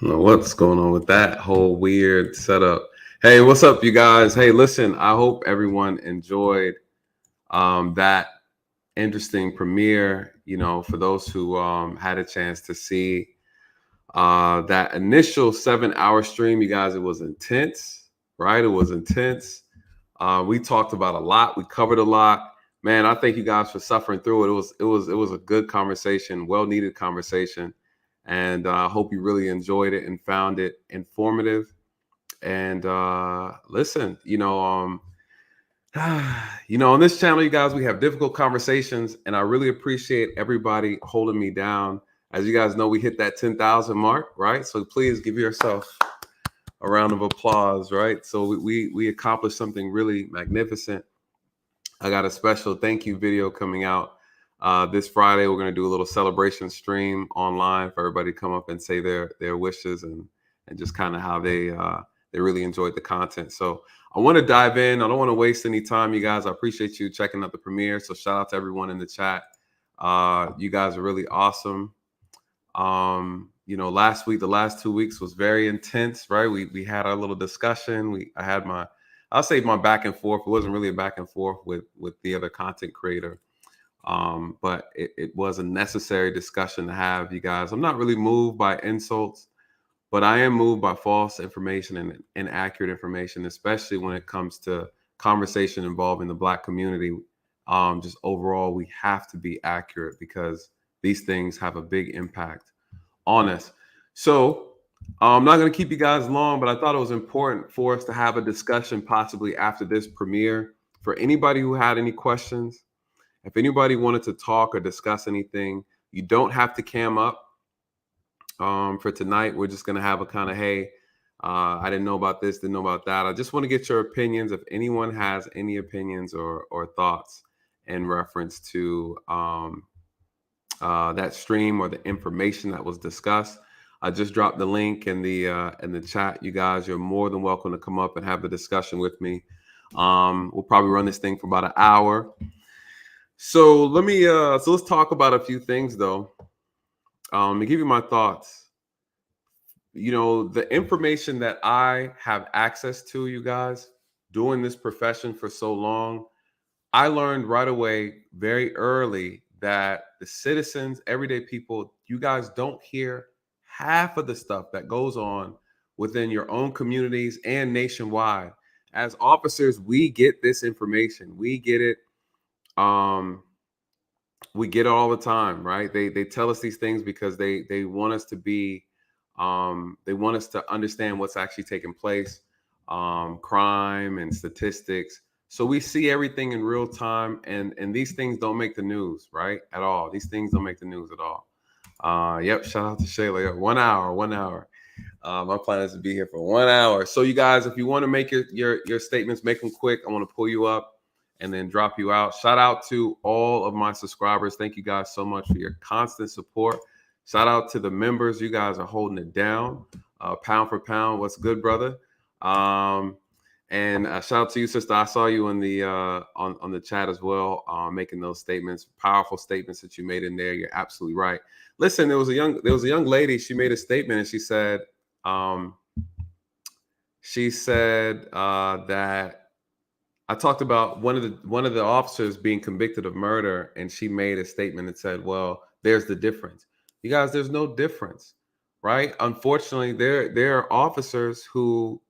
don't know what's going on with that whole weird setup. Hey, what's up, you guys? Hey, listen, I hope everyone enjoyed that interesting premiere. For those who had a chance to see that initial 7 hour stream, you guys, it was intense, right? It was intense. We talked about a lot. We covered a lot. Man, I thank you guys for suffering through it. It was a good conversation, well needed conversation, and I hope you really enjoyed it and found it informative. And listen, on this channel, you guys, we have difficult conversations, and I really appreciate everybody holding me down. As you guys know, we hit that 10,000 mark, right? So please give yourself a round of applause, right? So we accomplished something really magnificent. I got a special thank you video coming out this Friday. We're going to do a little celebration stream online for everybody to come up and say their wishes and just kind of how they really enjoyed the content. So I want to dive in. I don't want to waste any time, you guys. I appreciate you checking out the premiere. So shout out to everyone in the chat. You guys are really awesome. Last week, the last 2 weeks was very intense, right? We had our little discussion. I'll say my back and forth. It wasn't really a back and forth with the other content creator. But it was a necessary discussion to have, you guys. I'm not really moved by insults, but I am moved by false information and inaccurate information, especially when it comes to conversation involving the Black community. Just overall, we have to be accurate because these things have a big impact on us. So I'm not going to keep you guys long, but I thought it was important for us to have a discussion possibly after this premiere. For anybody who had any questions, if anybody wanted to talk or discuss anything, you don't have to cam up. For tonight, we're just going to have a kind of, hey, I didn't know about this, didn't know about that. I just want to get your opinions. If anyone has any opinions or thoughts in reference to that stream or the information that was discussed, I just dropped the link in the chat. You guys, you're more than welcome to come up and have the discussion with me. We'll probably run this thing for about an hour. So let's talk about a few things though. To give you my thoughts. The information that I have access to, you guys, doing this profession for so long, I learned right away, very early, that the citizens, everyday people, you guys don't hear half of the stuff that goes on within your own communities and nationwide. As officers, we get this information. We get it. We get it all the time, right? They tell us these things because they want us to be, they want us to understand what's actually taking place, crime and statistics. So we see everything in real time, and these things don't make the news, right? At all. These things don't make the news at all. Yep. Shout out to Shayla. Yep, 1 hour. 1 hour. My plan is to be here for 1 hour. So you guys, if you want to make your statements, make them quick. I want to pull you up and then drop you out. Shout out to all of my subscribers. Thank you guys so much for your constant support. Shout out to the members. You guys are holding it down, pound for pound. What's good, brother? And shout out to you, sister. I saw you in the on the chat as well, making those statements, powerful statements that you made in there. You're absolutely right. Listen, there was a young lady. She made a statement, and she said that I talked about one of the officers being convicted of murder, and she made a statement that said, "Well, there's the difference." You guys, there's no difference, right? Unfortunately, there are officers who,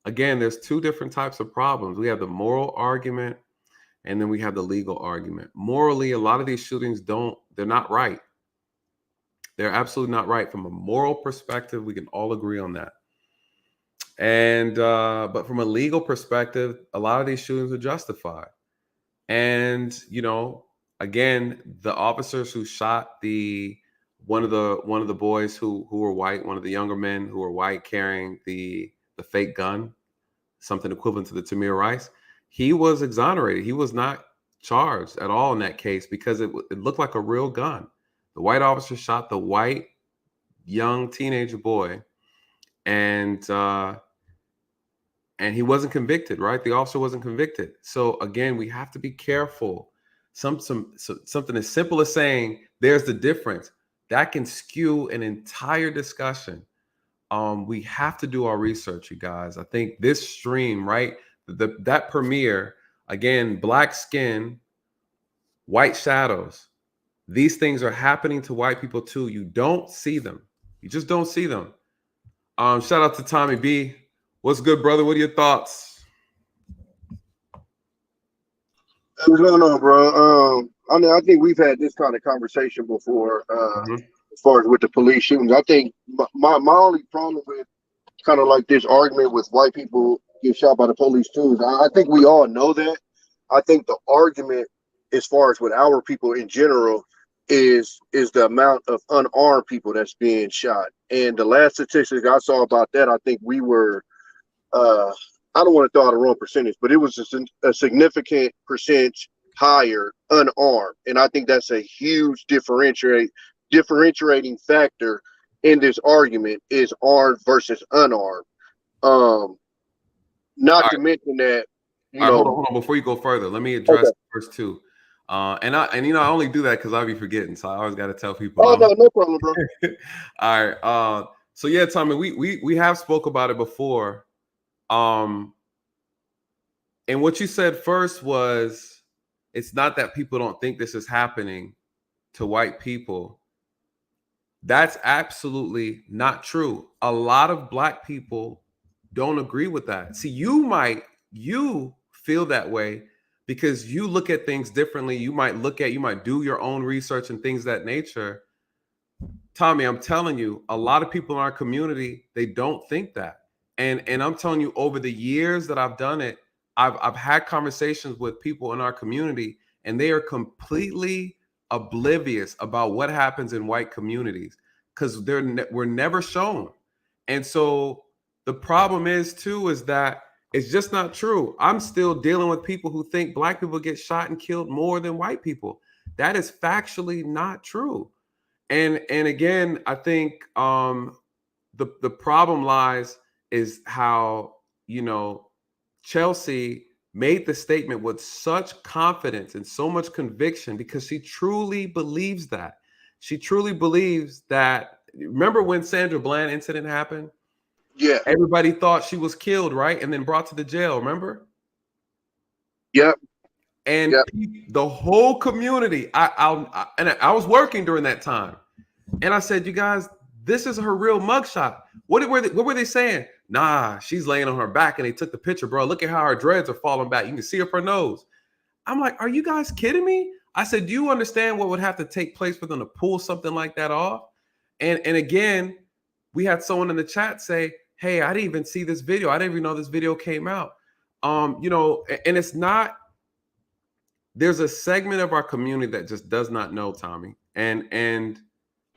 again, there's two different types of problems. We have the moral argument, and then we have the legal argument. Morally, a lot of these shootings they're not right. They're absolutely not right. From a moral perspective, we can all agree on that. And but from a legal perspective, a lot of these shootings are justified. And again, the officers who shot one of the boys who were white, one of the younger men who were white, carrying the fake gun, something equivalent to the Tamir Rice, he was exonerated. He was not charged at all in that case because it looked like a real gun. The white officer shot the white young teenage boy, and he wasn't convicted, right? The officer wasn't convicted. So again, we have to be careful. Something as simple as saying there's the difference that can skew an entire discussion we have to do our research, you guys. I think this stream, right? That premiere, again, black skin, white shadows. These things are happening to white people too. You don't see them. You just don't see them. Shout out to Tommy B. What's good, brother? What are your thoughts? What's going on, bro? I mean, I think we've had this kind of conversation before, as far as with the police shootings. I think my only problem with kind of like this argument with white people get shot by the police too is I think we all know that. I think the argument, as far as with our people in general, is the amount of unarmed people that's being shot. And the last statistics I saw about that, I think we were I don't want to throw out a wrong percentage, but it was a significant percentage higher unarmed. And I think that's a huge differentiating factor in this argument is armed versus unarmed. Not to mention that, hold on. Before you go further, let me address the first two. And I only do that because I'll be forgetting, so I always got to tell people. Oh, no problem, bro. All right. So yeah, Tommy, we have spoke about it before. And what you said first was it's not that people don't think this is happening to white people. That's absolutely not true. A lot of black people don't agree with that. See, you feel that way because you look at things differently. You might do your own research and things of that nature. Tommy, I'm telling you, a lot of people in our community, they don't think that. And I'm telling you, over the years that I've done it, I've had conversations with people in our community, and they are completely oblivious about what happens in white communities because we're never shown. And so the problem is that it's just not true. I'm still dealing with people who think black people get shot and killed more than white people. That is factually not true. And again, I think the problem lies is how, Chelsea made the statement with such confidence and so much conviction because she truly believes that. She truly believes that. Remember when Sandra Bland incident happened? Yeah. Everybody thought she was killed, right? And then brought to the jail, remember? Yep. And the whole community, I was working during that time. And I said, you guys, this is her real mugshot. What were they saying? Nah, she's laying on her back and they took the picture, bro. Look at how her dreads are falling back. You can see her nose. I'm like, are you guys kidding me? I said, do you understand what would have to take place for them to pull something like that off? And again, we had someone in the chat say, hey, I didn't even see this video. I didn't even know this video came out. And it's not, there's a segment of our community that just does not know, Tommy. And again,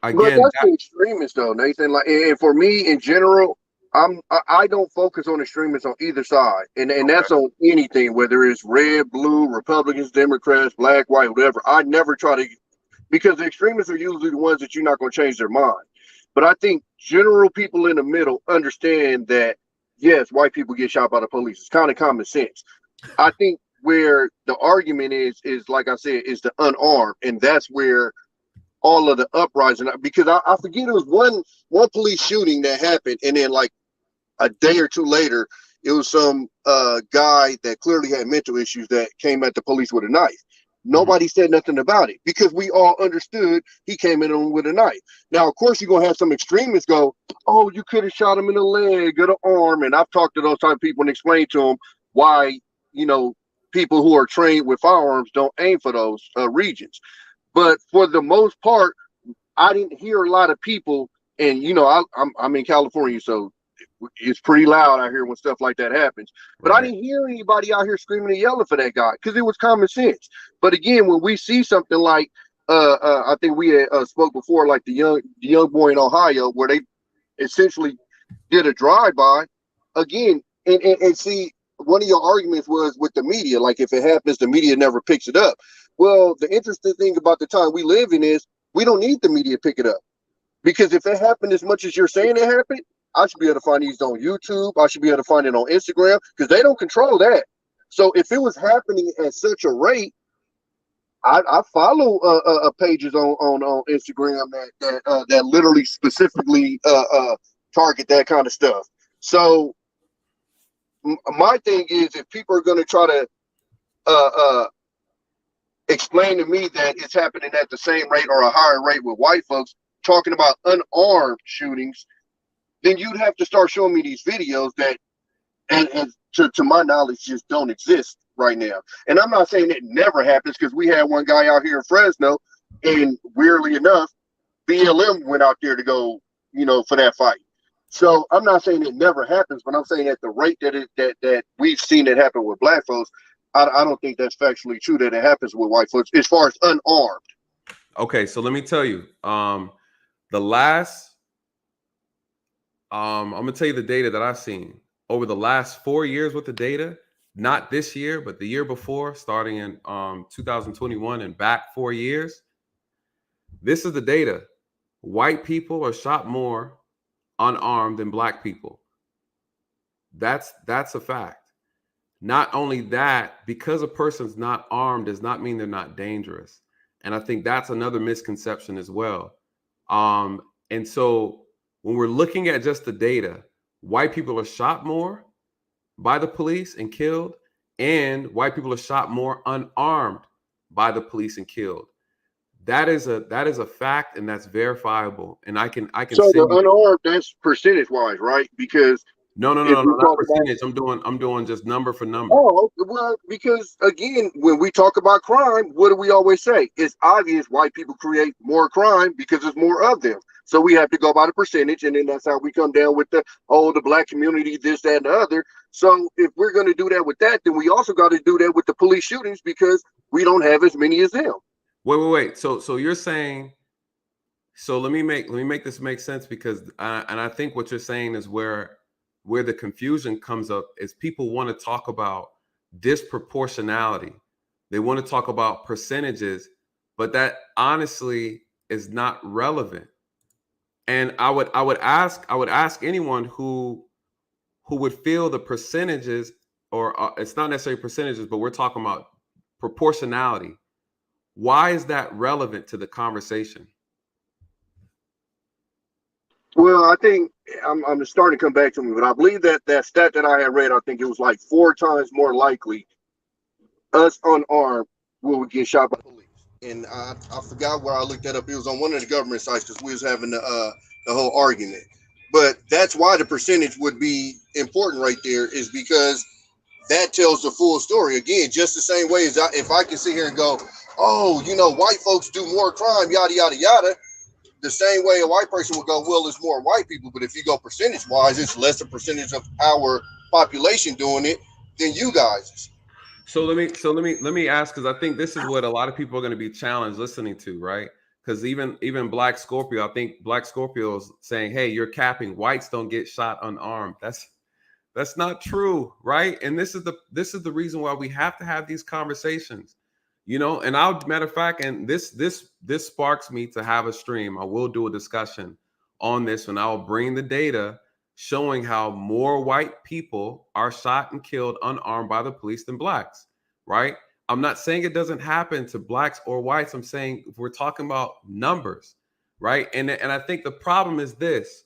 but that's the extremists though, Nathan. Like, and for me in general, I don't focus on extremists on either side, and that's on anything, whether it's red, blue, Republicans, Democrats, black, white, whatever. I never try to, because the extremists are usually the ones that you're not going to change their mind. But I think general people in the middle understand that yes, white people get shot by the police. It's kind of common sense. I think where the argument is like I said, is the unarmed, and that's where all of the uprising, because I forget, it was one police shooting that happened, and then like a day or two later, it was some guy that clearly had mental issues that came at the police with a knife. Nobody said nothing about it because we all understood he came in on with a knife. Now, of course, you're gonna have some extremists go, "Oh, you could have shot him in the leg or the arm," and I've talked to those type of people and explained to them why people who are trained with firearms don't aim for those regions. But for the most part, I didn't hear a lot of people, and I'm in California, so it's pretty loud out here when stuff like that happens. But I didn't hear anybody out here screaming and yelling for that guy because it was common sense. But again, when we see something like, I think we had spoke before, like the young boy in Ohio, where they essentially did a drive-by, again, and see, one of your arguments was with the media, like if it happens, the media never picks it up. Well, the interesting thing about the time we live in is we don't need the media to pick it up, because if it happened as much as you're saying it happened, I should be able to find these on YouTube. I should be able to find it on Instagram, because they don't control that. So if it was happening at such a rate, I follow pages on Instagram that literally specifically target that kind of stuff. So my thing is, if people are going to try to explain to me that it's happening at the same rate or a higher rate with white folks talking about unarmed shootings, then you'd have to start showing me these videos that, and to my knowledge, just don't exist right now. And I'm not saying it never happens, because we had one guy out here in Fresno, and weirdly enough, BLM went out there to go, for that fight. So I'm not saying it never happens, but I'm saying at the rate that we've seen it happen with black folks, I don't think that's factually true that it happens with white folks as far as unarmed. Okay, so let me tell you, the last, I'm gonna tell you the data that I've seen over the last 4 years with the data, not this year, but the year before, starting in 2021 and back 4 years. This is the data. White people are shot more unarmed than black people. That's a fact. Not only that, because a person's not armed does not mean they're not dangerous. And I think that's another misconception as well. And so when we're looking at just the data, white people are shot more by the police and killed, and white people are shot more unarmed by the police and killed. That is a fact, and that's verifiable. And I can So the send you. unarmed, that's percentage wise, right? Because No, not percentage. I'm doing just number for number. Oh, well, because again, when we talk about crime, what do we always say? It's obvious white people create more crime because there's more of them. So we have to go by the percentage, and then that's how we come down with the black community, this, that, and the other. So if we're going to do that with that, then we also got to do that with the police shootings, because we don't have as many as them. Wait. So you're saying, so let me make this make sense, because and I think what you're saying is where the confusion comes up, is people want to talk about disproportionality. They want to talk about percentages, but that honestly is not relevant. And I would ask anyone who would feel the percentages, or it's not necessarily percentages, but we're talking about proportionality. Why is that relevant to the conversation? Well, I think I'm starting to come back to me, but I believe that stat that I had read, I think it was like 4 times more likely us unarmed will get shot by police. And I forgot where I looked that up. It was on one of the government sites, because we was having the whole argument. But that's why the percentage would be important right there, is because that tells the full story. Again, just the same way as if I can sit here and go, oh, white folks do more crime, yada, yada, yada. The same way a white person would go, well, it's more white people. But if you go percentage wise, it's less a percentage of our population doing it than you guys. So let me ask, because I think this is what a lot of people are going to be challenged listening to, right? Because even Black Scorpio, I think Black Scorpio is saying, hey, you're capping. Whites don't get shot unarmed. That's not true, right? And this is the reason why we have to have these conversations, And matter of fact, and this sparks me to have a stream. I will do a discussion on this, and I'll bring the data showing how more white people are shot and killed unarmed by the police than blacks, right? I'm not saying it doesn't happen to blacks or whites. I'm saying if we're talking about numbers, right? And I think the problem is this.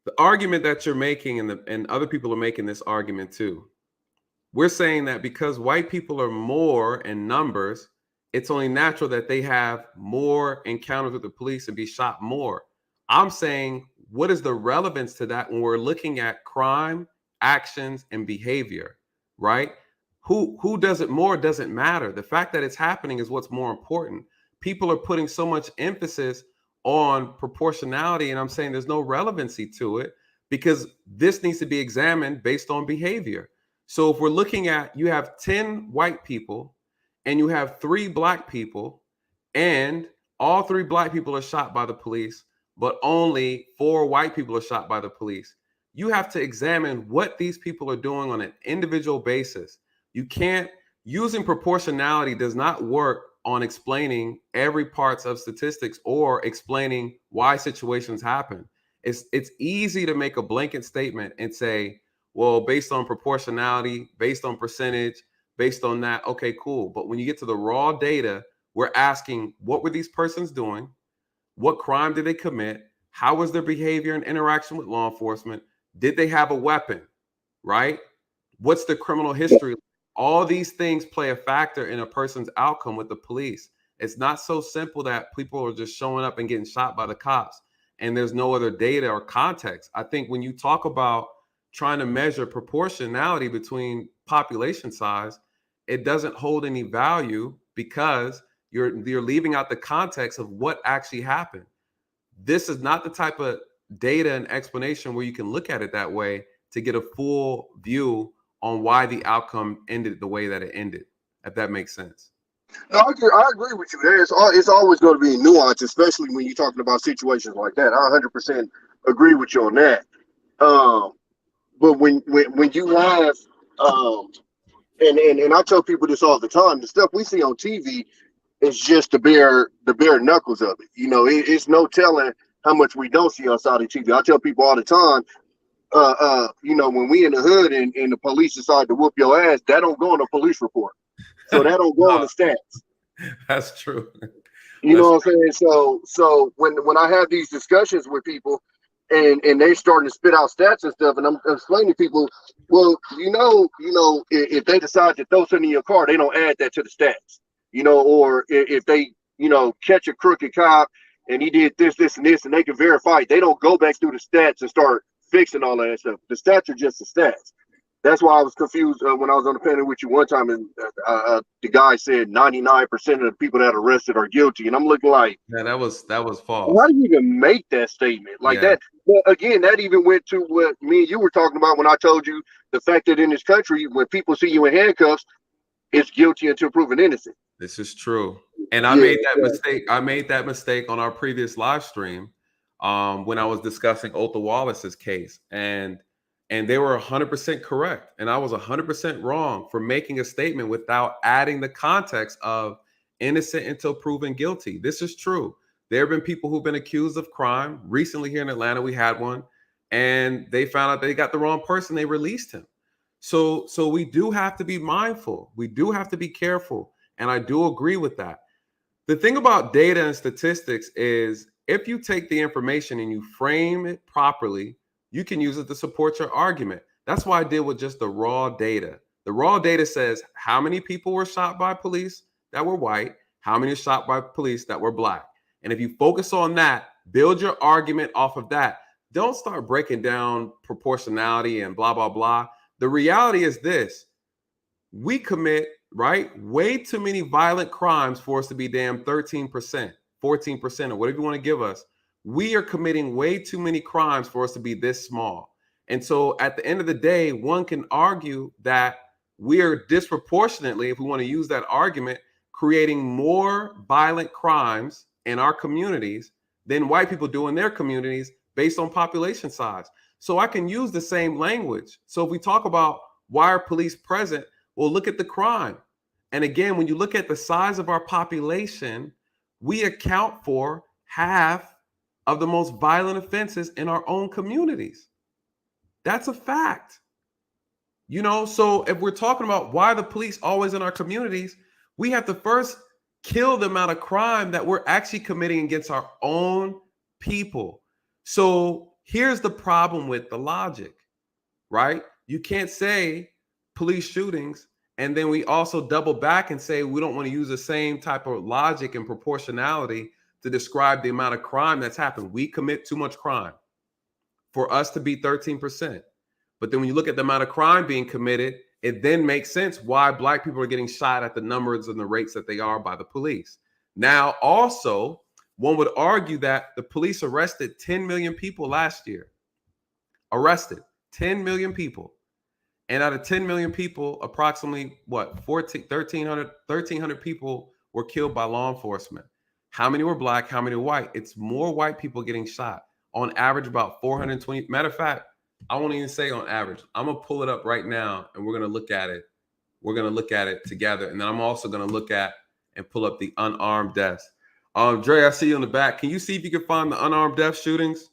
The argument that you're making, and other people are making this argument too. We're saying that because white people are more in numbers, it's only natural that they have more encounters with the police and be shot more. I'm saying, what is the relevance to that when we're looking at crime, actions, and behavior, right? Who does it more doesn't matter. The fact that it's happening is what's more important. People are putting so much emphasis on proportionality, and I'm saying there's no relevancy to it, because this needs to be examined based on behavior. So if we're looking at, you have 10 white people and you have 3 black people, and all 3 black people are shot by the police, but only 4 white people are shot by the police, you have to examine what these people are doing on an individual basis. You can't, using proportionality does not work on explaining every parts of statistics or explaining why situations happen. It's easy to make a blanket statement and say, well, based on proportionality, based on percentage, based on that, okay, cool. But when you get to the raw data, we're asking, what were these persons doing? What crime did they commit? How was their behavior and interaction with law enforcement? Did they have a weapon, right? What's the criminal history? All these things play a factor in a person's outcome with the police. It's not so simple that people are just showing up and getting shot by the cops and there's no other data or context. I think when you talk about trying to measure proportionality between population size, it doesn't hold any value because you're leaving out the context of what actually happened. This is not the type of data and explanation where you can look at it that way to get a full view on why the outcome ended the way that it ended, if that makes sense. No, I agree with you. It's always going to be nuance, especially when you're talking about situations like that. I 100% agree with you on that. Um, but when you have and I tell people this all the time, the stuff we see on TV is just the bare knuckles of it. It's no telling how much we don't see outside of TV. I tell people all the time, when we in the hood and the police decide to whoop your ass, that don't go in a police report. So that don't go in the stats. That's true. You know what I'm saying? So when I have these discussions with people and they're starting to spit out stats and stuff, and I'm explaining to people, well, if they decide to throw something in your car, they don't add that to the stats. Or if they, catch a crooked cop and he did this, this, and this, and they can verify it, they don't go back through the stats and start fixing all that stuff. The stats are just the stats. That's why I was confused when I was on the panel with you one time, and the guy said 99% of the people that are arrested are guilty, and I'm looking like, yeah, that was false. how do you even make that statement like that? But again, that even went to what me and you were talking about when I told you the fact that in this country, when people see you in handcuffs, it's guilty until proven innocent. This is true, and I made that mistake. I made that mistake on our previous live stream when I was discussing Otha Wallace's case, and they were 100% correct, and I was 100% wrong for making a statement without adding the context of innocent until proven guilty. This is true. There have been people who've been accused of crime. Recently here in Atlanta, we had one, and they found out they got the wrong person. They released him. So we do have to be mindful. We do have to be careful, and I do agree with that. The thing about data and statistics is if you take the information and you frame it properly, you can use it to support your argument. That's why I did with just the raw data. The raw data says how many people were shot by police that were white, how many shot by police that were black. And if you focus on that, build your argument off of that. Don't start breaking down proportionality and blah, blah, blah. The reality is this. We commit, way too many violent crimes for us to be damn 13%, 14%, or whatever you want to give us. We are committing way too many crimes for us to be this small. And so at the end of the day, one can argue that we are disproportionately, if we want to use that argument, creating more violent crimes in our communities than white people do in their communities based on population size. So I can use the same language. So if we talk about why are police present, well, look at the crime. And again, when you look at the size of our population, we account for half of the most violent offenses in our own communities. That's a fact. So if we're talking about why the police always in our communities, we have to first kill the amount of crime that we're actually committing against our own people. So here's the problem with the logic, right? You can't say police shootings and then we also double back and say we don't want to use the same type of logic and proportionality to describe the amount of crime that's happened. We commit too much crime for us to be 13%. But then when you look at the amount of crime being committed, it then makes sense why black people are getting shot at the numbers and the rates that they are by the police. Now, also, one would argue that the police arrested 10 million people last year. Arrested 10 million people. And out of 10 million people, approximately 1,300 people were killed by law enforcement. How many were black? How many were white? It's more white people getting shot. On average, about 420. Matter of fact, I won't even say on average. I'm going to pull it up right now and we're going to look at it. We're going to look at it together. And then I'm also going to look at and pull up the unarmed deaths. Dre, I see you in the back. Can you see if you can find the unarmed death shootings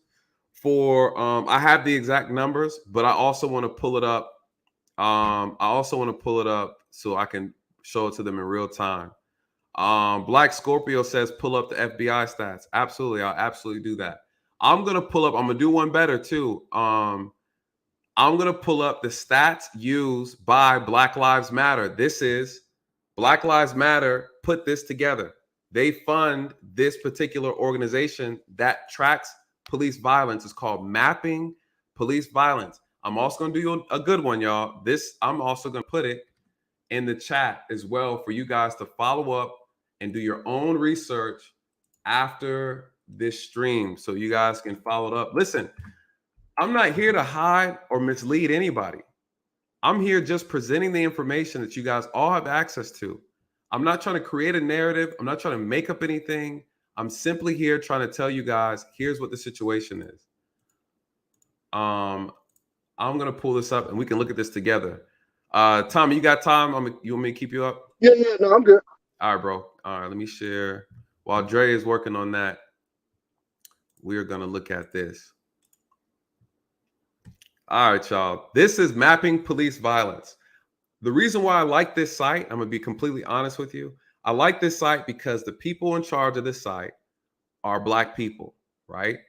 for, I have the exact numbers, but I also want to pull it up. So I can show it to them in real time. Black Scorpio says, pull up the FBI stats. Absolutely. I'll absolutely do that. I'm gonna pull up. I'm gonna do one better too. I'm gonna pull up the stats used by Black Lives Matter. This is Black Lives Matter put this together. They fund this particular organization that tracks police violence. It's called Mapping Police Violence. I'm also gonna do you a good one, y'all. This I'm also gonna put it in the chat as well for you guys to follow up and do your own research after this stream so you guys can follow it up. Listen, I'm not here to hide or mislead anybody. I'm here just presenting the information that you guys all have access to. I'm not trying to create a narrative. I'm not trying to make up anything. I'm simply here trying to tell you guys, here's what the situation is. I'm going to pull this up and we can look at this together. Tommy, you got time? You want me to keep you up? Yeah, no, I'm good. All right, bro. All right, let me share. While Dre is working on that, we're going to look at this. All right, y'all. This is Mapping Police Violence. The reason why I like this site, I'm going to be completely honest with you. I like this site because the people in charge of this site are Black people, right?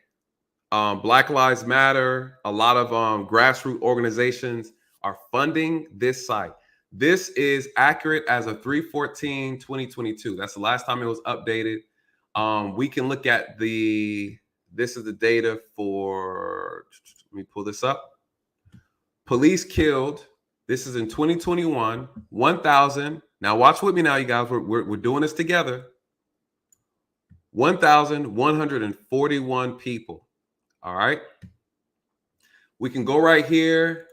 Black Lives Matter, a lot of grassroots organizations are funding this site. This is accurate as of 3/14/2022. That's the last time it was updated. We can look at this is the data for, let me pull this up. Police killed, this is in 2021, 1,000. Now watch with me now, you guys. We're doing this together. 1,141 people. All right. We can go right here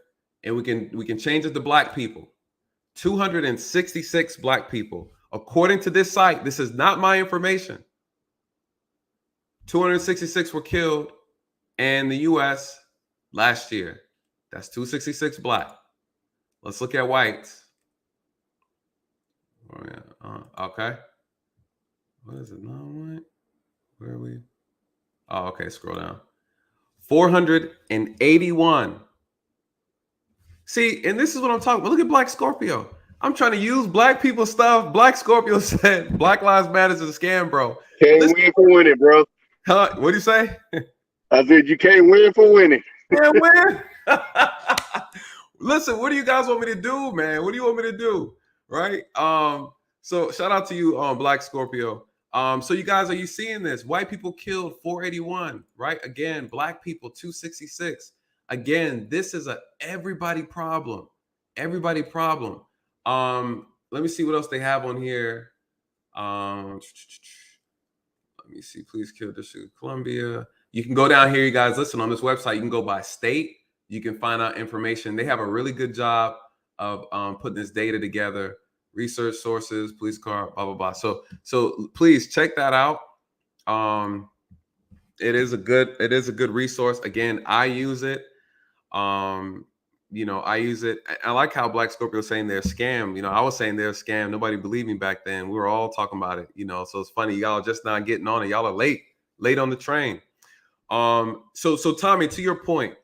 and we can change it to Black people. 266 Black people. According to this site, this is not my information. 266 were killed in the US last year. That's 266 Black. Let's look at whites. Oh, yeah. Okay. What is it? Non-white? Where are we? Oh, okay. Scroll down. 481. See, and this is what I'm talking about. Look at Black Scorpio. I'm trying to use Black people stuff. Black Scorpio said Black Lives Matter is a scam, bro. Can't win for winning, bro. Huh? What do you say? I said you can't win for winning. Can't win. Listen, what do you guys want me to do, man? What do you want me to do? Right? So shout out to you, Black Scorpio. So you guys, are you seeing this? White people killed 481, right? Again, Black people 266. Again, this is a everybody problem. Everybody problem. Let me see what else they have on here. Let me see. Please kill District of Columbia. You can go down here, you guys. Listen, on this website, you can go by state. You can find out information. They have a really good job of putting this data together. Research sources, police car, blah blah blah. So please check that out. It is a good resource. Again, I use it. I use it. I like how Black Scorpio is saying they're a scam. I was saying they're a scam. Nobody believed me back then. We were all talking about it. So it's funny. Y'all are just not getting on it. Y'all are late on the train. So Tommy, to your point,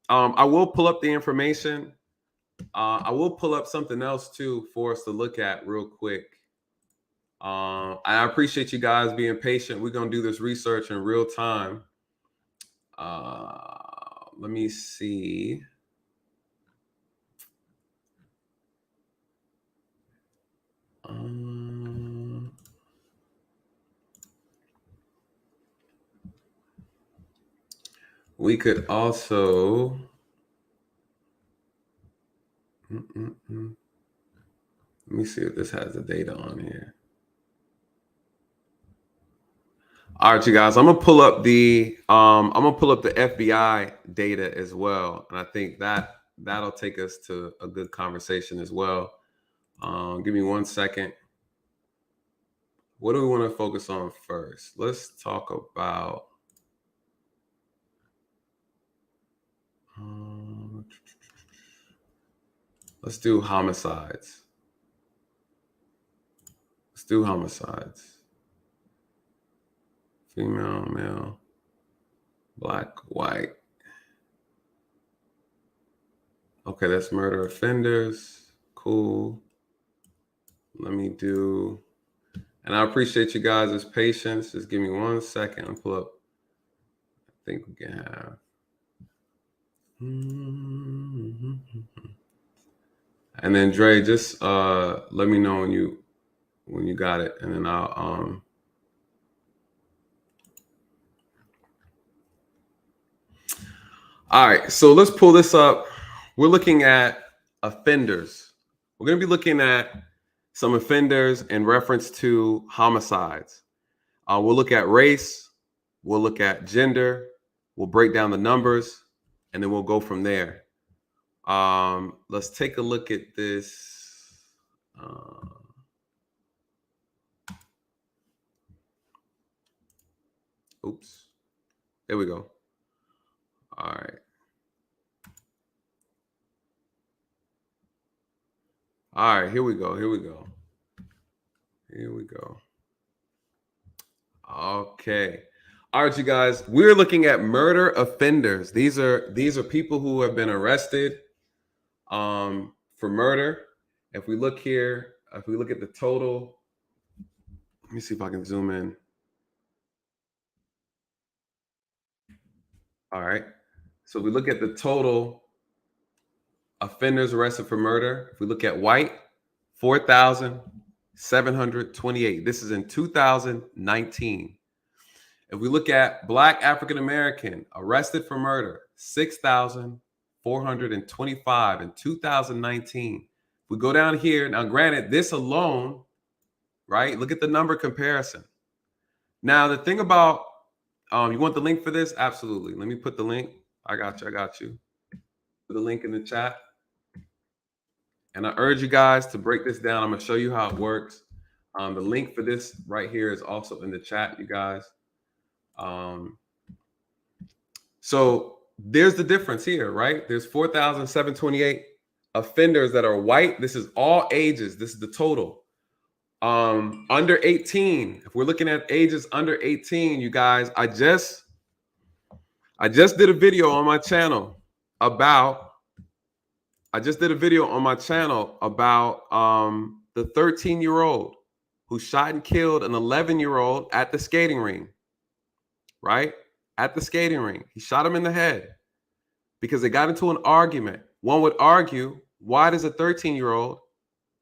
I will pull up the information. I will pull up something else too for us to look at real quick. I appreciate you guys being patient. We're gonna do this research in real time. Let me see. We could also. Let me see if this has the data on here. All right, you guys. I'm gonna pull up the FBI data as well, and I think that'll take us to a good conversation as well. Give me 1 second. What do we want to focus on first? Let's talk about. Let's do homicides. Female, male, Black, white. Okay, that's murder offenders. Cool. Let me do, and I appreciate you guys' patience. Just give me 1 second and pull up think we can have. And then Dre, just let me know when you got it, and then I'll All right, so let's pull this up. We're looking at offenders. We're going to be looking at some offenders in reference to homicides. We'll look at race. We'll look at gender. We'll break down the numbers, and then we'll go from there. Let's take a look at this. Oops. There we go. All right. All right, here we go. Here we go. Here we go. Okay. All right, you guys. We're looking at murder offenders. These are people who have been arrested for murder. If we look here, if we look at the total, let me see if I can zoom in. All right. So we look at the total offenders arrested for murder. If we look at white, 4,728. This is in 2019. If we look at Black African American arrested for murder, 6,425 in 2019. If we go down here, now granted, this alone, right? Look at the number comparison. Now, the thing about, you want the link for this? Absolutely. Let me put the link. I got you. I got you. Put the link in the chat. And I urge you guys to break this down. I'm going to show you how it works. The link for this right here is also in the chat, you guys. So there's the difference here, right? There's 4,728 offenders that are white. This is all ages. This is the total. Under 18. If we're looking at ages under 18, you guys, I just did a video on my channel about the 13-year-old who shot and killed an 11-year-old at the skating ring, right? At the skating ring. He shot him in the head because they got into an argument. One would argue, why does a 13-year-old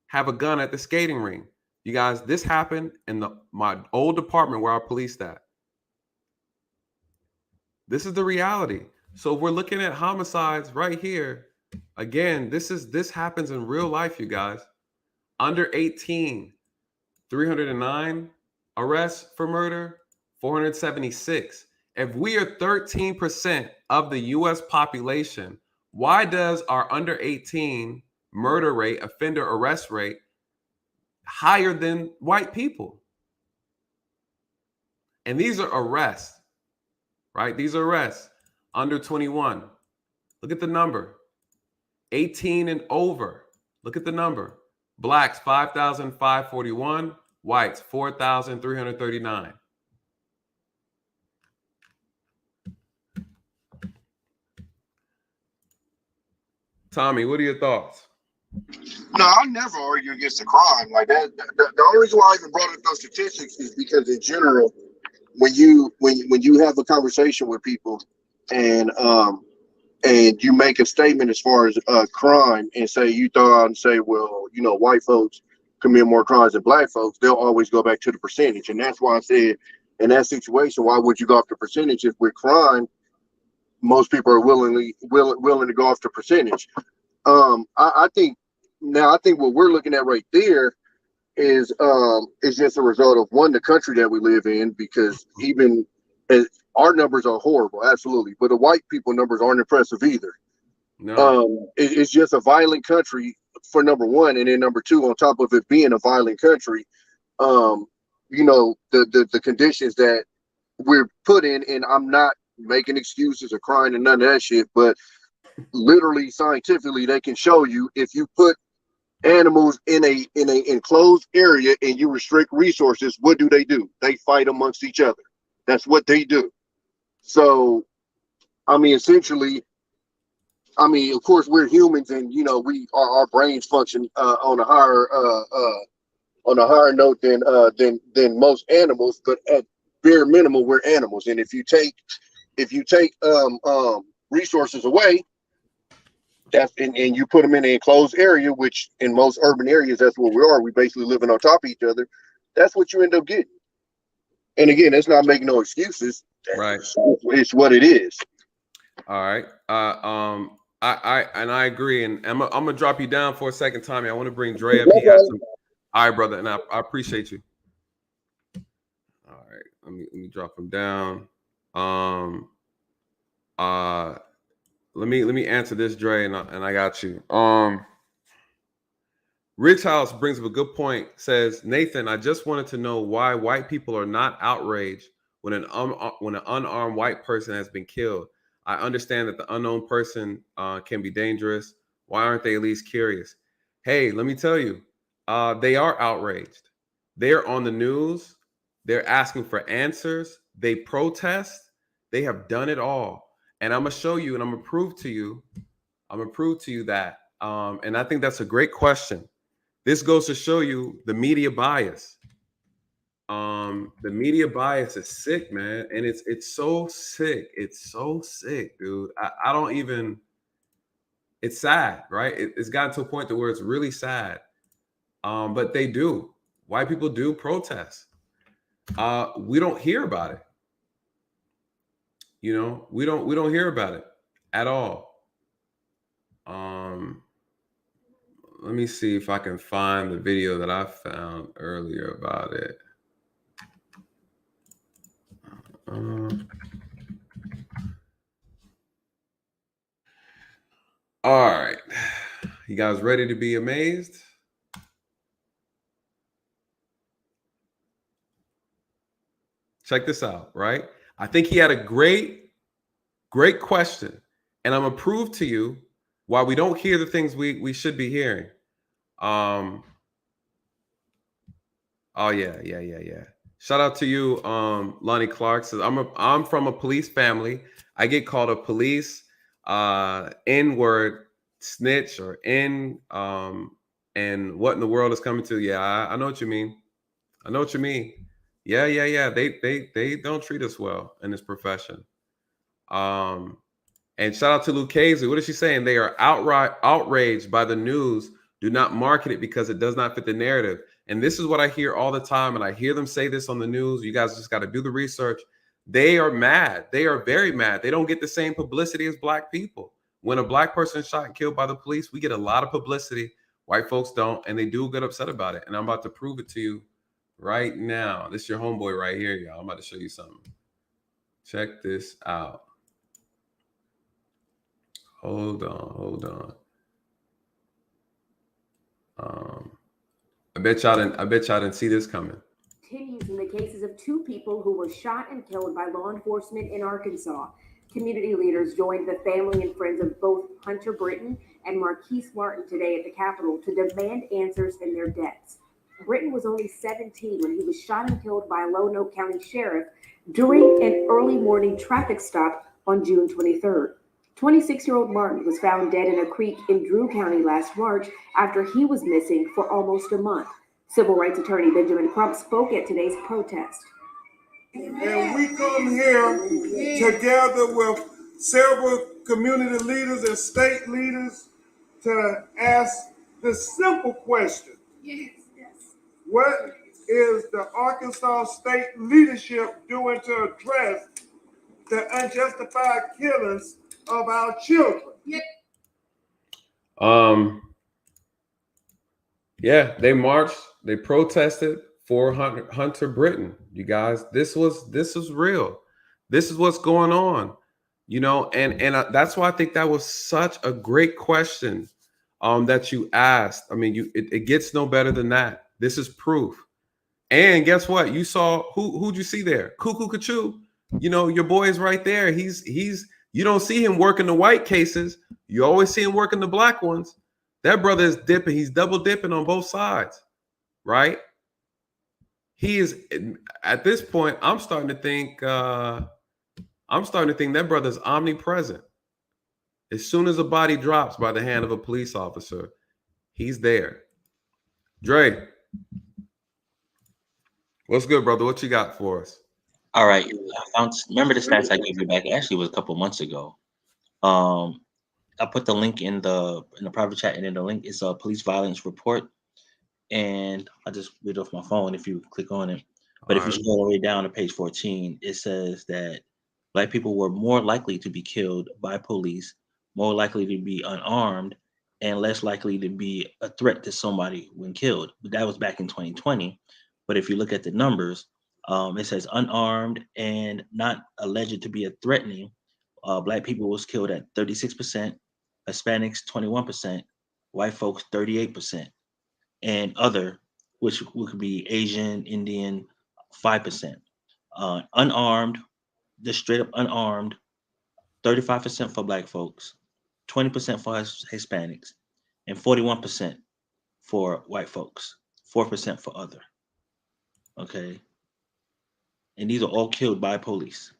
have a gun at the skating ring? You guys, this happened in my old department where I policed at. This is the reality. So if we're looking at homicides right here, again, this happens in real life, you guys. Under 18, 309 arrests for murder, 476. If we are 13% of the US population, why does our under 18 murder rate, offender arrest rate, higher than white people? And these are arrests, right? These are arrests under 21. Look at the number. 18 and over. Look at the number. Blacks, 5,541. Whites, 4,339. Tommy, what are your thoughts? No, I never argue against the crime like that. The only reason why I even brought up those statistics is because in general, when you have a conversation with people and you make a statement as far as crime and say you throw out and say, well, you know, white folks commit more crimes than black folks, they'll always go back to the percentage. And that's why I said in that situation, why would you go off the percentage? If with crime, most people are willing to go off the percentage. I think what we're looking at right there is just a result of one, the country that we live in, because even as our numbers are horrible, absolutely, but the white people numbers aren't impressive either. No. It's just a violent country for number one, and then number two, on top of it being a violent country, you know, the conditions that we're put in, and I'm not making excuses or crying and none of that shit, but literally scientifically they can show you if you put animals in a enclosed area and you restrict resources, what do? They fight amongst each other. That's what they do. So I mean, essentially, I mean, of course we're humans, and you know, our brains function on a higher note than most animals, but at bare minimum we're animals. And if you take If you take resources away, and you put them in an enclosed area, which in most urban areas, that's what we are. We basically living on top of each other. That's what you end up getting. And again, that's not making no excuses. Right. It's what it is. All right. I agree, and I'm gonna drop you down for a second, Tommy. I want to bring Dre up. He has some. All right, brother, and I appreciate you. All right, let me drop him down. Let me answer this, Dre, and I got you. Rich House brings up a good point. Says, Nathan, I just wanted to know why white people are not outraged when an unarmed white person has been killed. I understand that the unknown person can be dangerous. Why aren't they at least curious? Hey, let me tell you, they are outraged. They're on the news. They're asking for answers. They protest. They have done it all. And I'm gonna show you, and I'm gonna prove to you. That. And I think that's a great question. This goes to show you the media bias. The media bias is sick, man, and it's so sick. It's so sick, dude. I don't even. It's sad, right? It's gotten to a point to where it's really sad. But they do. White people do protest. We don't hear about it. You know, we don't hear about it at all. Let me see if I can find the video that I found earlier about it. All right. You guys ready to be amazed? Check this out, right? I think he had a great question. And I'm going to prove to you why we don't hear the things we should be hearing. Oh yeah. Shout out to you, Lonnie Clark says, I'm from a police family. I get called a police N-word snitch or N and what in the world is coming to? Yeah, I know what you mean. Yeah. They don't treat us well in this profession. And shout out to Lucchese. What is she saying? They are outright outraged by the news. Do not market it because it does not fit the narrative. And this is what I hear all the time. And I hear them say this on the news. You guys just got to do the research. They are mad. They are very mad. They don't get the same publicity as black people. When a black person is shot and killed by the police, we get a lot of publicity. White folks don't. And they do get upset about it. And I'm about to prove it to you right now. This is your homeboy right here, y'all. I'm about to show you something. Check this out. Hold on. I bet y'all didn't see this coming. Continues in the cases of two people who were shot and killed by law enforcement in Arkansas. Community leaders joined the family and friends of both Hunter Britton and Marquise Martin today at the Capitol to demand answers in their deaths. Britton was only 17 when he was shot and killed by a Lonoke County sheriff during an early morning traffic stop on June 23rd. 26-year-old Martin was found dead in a creek in Drew County last March after he was missing for almost a month. Civil rights attorney Benjamin Crump spoke at today's protest. And we come here together with several community leaders and state leaders to ask the simple question. Yes. What is the Arkansas state leadership doing to address the unjustified killings of our children? Yeah, they marched, they protested for Hunter Britton. You guys, this was real. This is what's going on, you know, and that's why I think that was such a great question that you asked. I mean, it gets no better than that. This is proof. And guess what? You saw who'd you see there? Cuckoo Kachu. You know, your boy is right there. He's you don't see him working the white cases. You always see him working the black ones. That brother is dipping. He's double dipping on both sides, right? He is at this point. I'm starting to think that brother's omnipresent. As soon as a body drops by the hand of a police officer, he's there. Dre, what's good, brother? What you got for us? All right. Remember the stats I gave you back? Actually, it was a couple months ago. I put the link in the private chat, and then the link is a police violence report. And I just read off my phone if you click on it. But if you All right. scroll all the way down to page 14, it says that Black people were more likely to be killed by police, more likely to be unarmed, and less likely to be a threat to somebody when killed. But that was back in 2020. But if you look at the numbers, it says unarmed and not alleged to be a threatening. Black people was killed at 36%, Hispanics 21%, white folks 38%, and other, which could be Asian, Indian, 5%. Unarmed, just straight up unarmed, 35% for Black folks, 20% for Hispanics, and 41% for white folks, 4% for other. Okay. And these are all killed by police.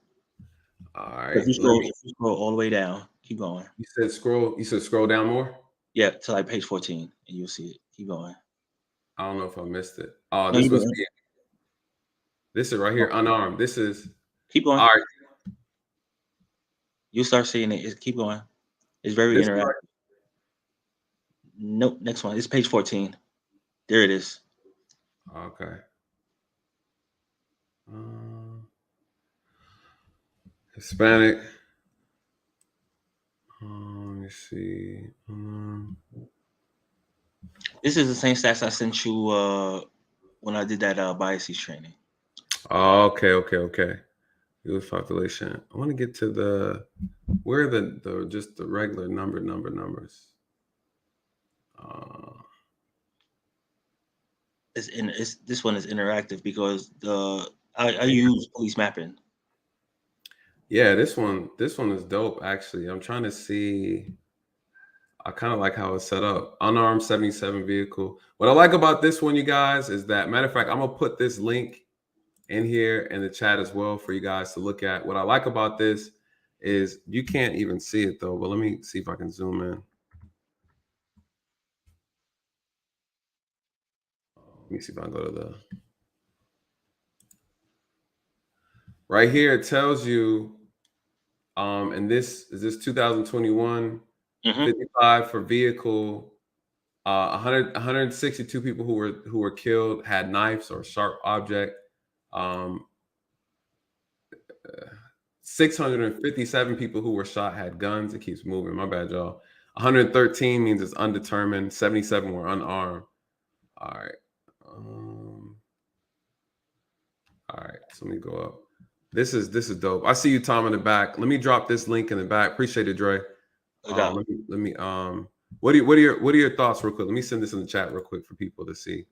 All If right. you scroll all the way down, keep going. You said scroll down more? Yeah, to like page 14, and you'll see it. Keep going. I don't know if I missed it. Oh, No, you this was didn't. this is right here, unarmed. This is Keep going. all right. You'll start seeing it. Keep going. It's very This interactive. Nope, next one. It's page 14. There it is. okay. Hispanic. Let me see. This is the same stats I sent you when I did that biases training. Oh, okay. U.S. population. I want to get to where are the just the regular numbers. This one is interactive because I use police mapping. Yeah, this one is dope. Actually, I'm trying to see. I kind of like how it's set up. Unarmed 77 vehicle. What I like about this one, you guys, is that matter of fact, I'm gonna put this link in here in the chat as well for you guys to look at. What I like about this is you can't even see it though, but let me see if I can zoom in. Let me see if I can go to the right here. It tells you, and this is this 2021, 55 for vehicle. 162 people who were killed had knives or sharp object. 657 people who were shot had guns. It keeps moving. My bad, y'all. 113 means it's undetermined. 77 were unarmed. All right. All right. So let me go up. This is dope. I see you, Tom, in the back. Let me drop this link in the back. Appreciate it, Dre. Let me what are your thoughts real quick? Let me send this in the chat real quick for people to see.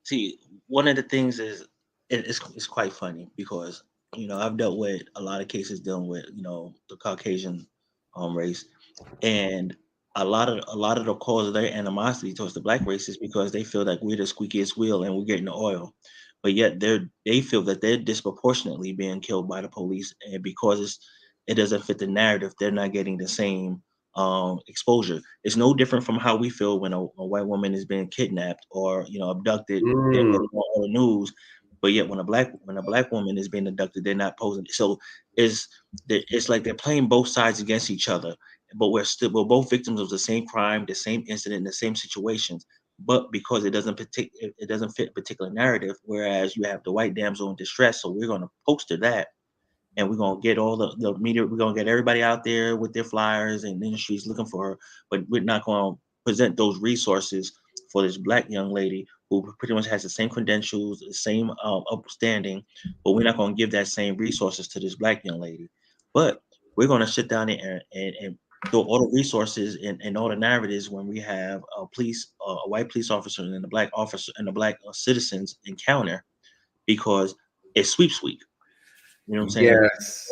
See, one of the things is it's quite funny because I've dealt with a lot of cases dealing with the Caucasian race, and a lot of the cause of their animosity towards the Black race is because they feel like we're the squeakiest wheel and we're getting the oil, but yet they feel that they're disproportionately being killed by the police, and because it doesn't fit the narrative, they're not getting the same exposure. It's no different from how we feel when a white woman is being kidnapped or abducted on the news, but yet when a black woman is being abducted, they're not posing. So it's like they're playing both sides against each other, but we're both victims of the same crime, the same incident, the same situations. But because it doesn't fit a particular narrative, whereas you have the white damsel in distress, so we're going to poster that, and we're gonna get all the media. We're gonna get everybody out there with their flyers and industries looking for her, but we're not gonna present those resources for this Black young lady who pretty much has the same credentials, the same upstanding, but we're not gonna give that same resources to this Black young lady. But we're gonna sit down and throw all the resources and all the narratives when we have a white police officer and a Black officer and a Black citizens encounter, because it's sweep. You know what I'm saying? Yes.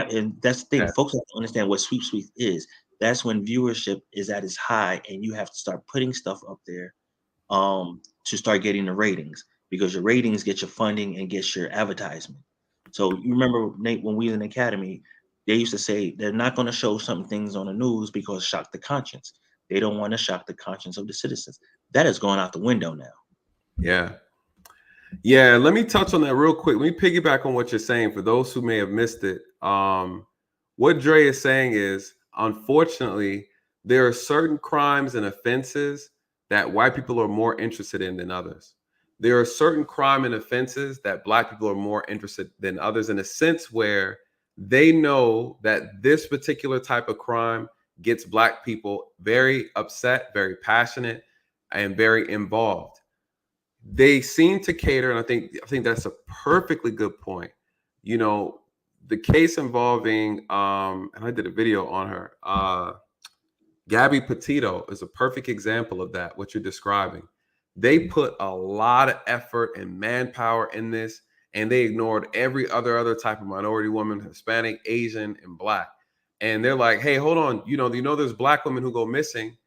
And that's the thing. Yes. Folks have to understand what sweep is. That's when viewership is at its high, and you have to start putting stuff up there to start getting the ratings, because your ratings get your funding and gets your advertisement. So you remember, Nate, when we was in the academy, they used to say they're not going to show some things on the news because shock the conscience. They don't want to shock the conscience of the citizens. That is going out the window now. Yeah. Yeah, let me touch on that real quick. Let me piggyback on what you're saying for those who may have missed it. What Dre is saying is, unfortunately, there are certain crimes and offenses that white people are more interested in than others. There are certain crime and offenses that black people are more interested than others, in a sense where they know that this particular type of crime gets black people very upset, very passionate, and very involved. They seem to cater, and I think that's a perfectly good point. You know, the case involving and I did a video on her, Gabby Petito is a perfect example of that, what you're describing. They put a lot of effort and manpower in this, and they ignored every other type of minority woman, Hispanic, Asian, and black. And they're like, hey, hold on, there's black women who go missing,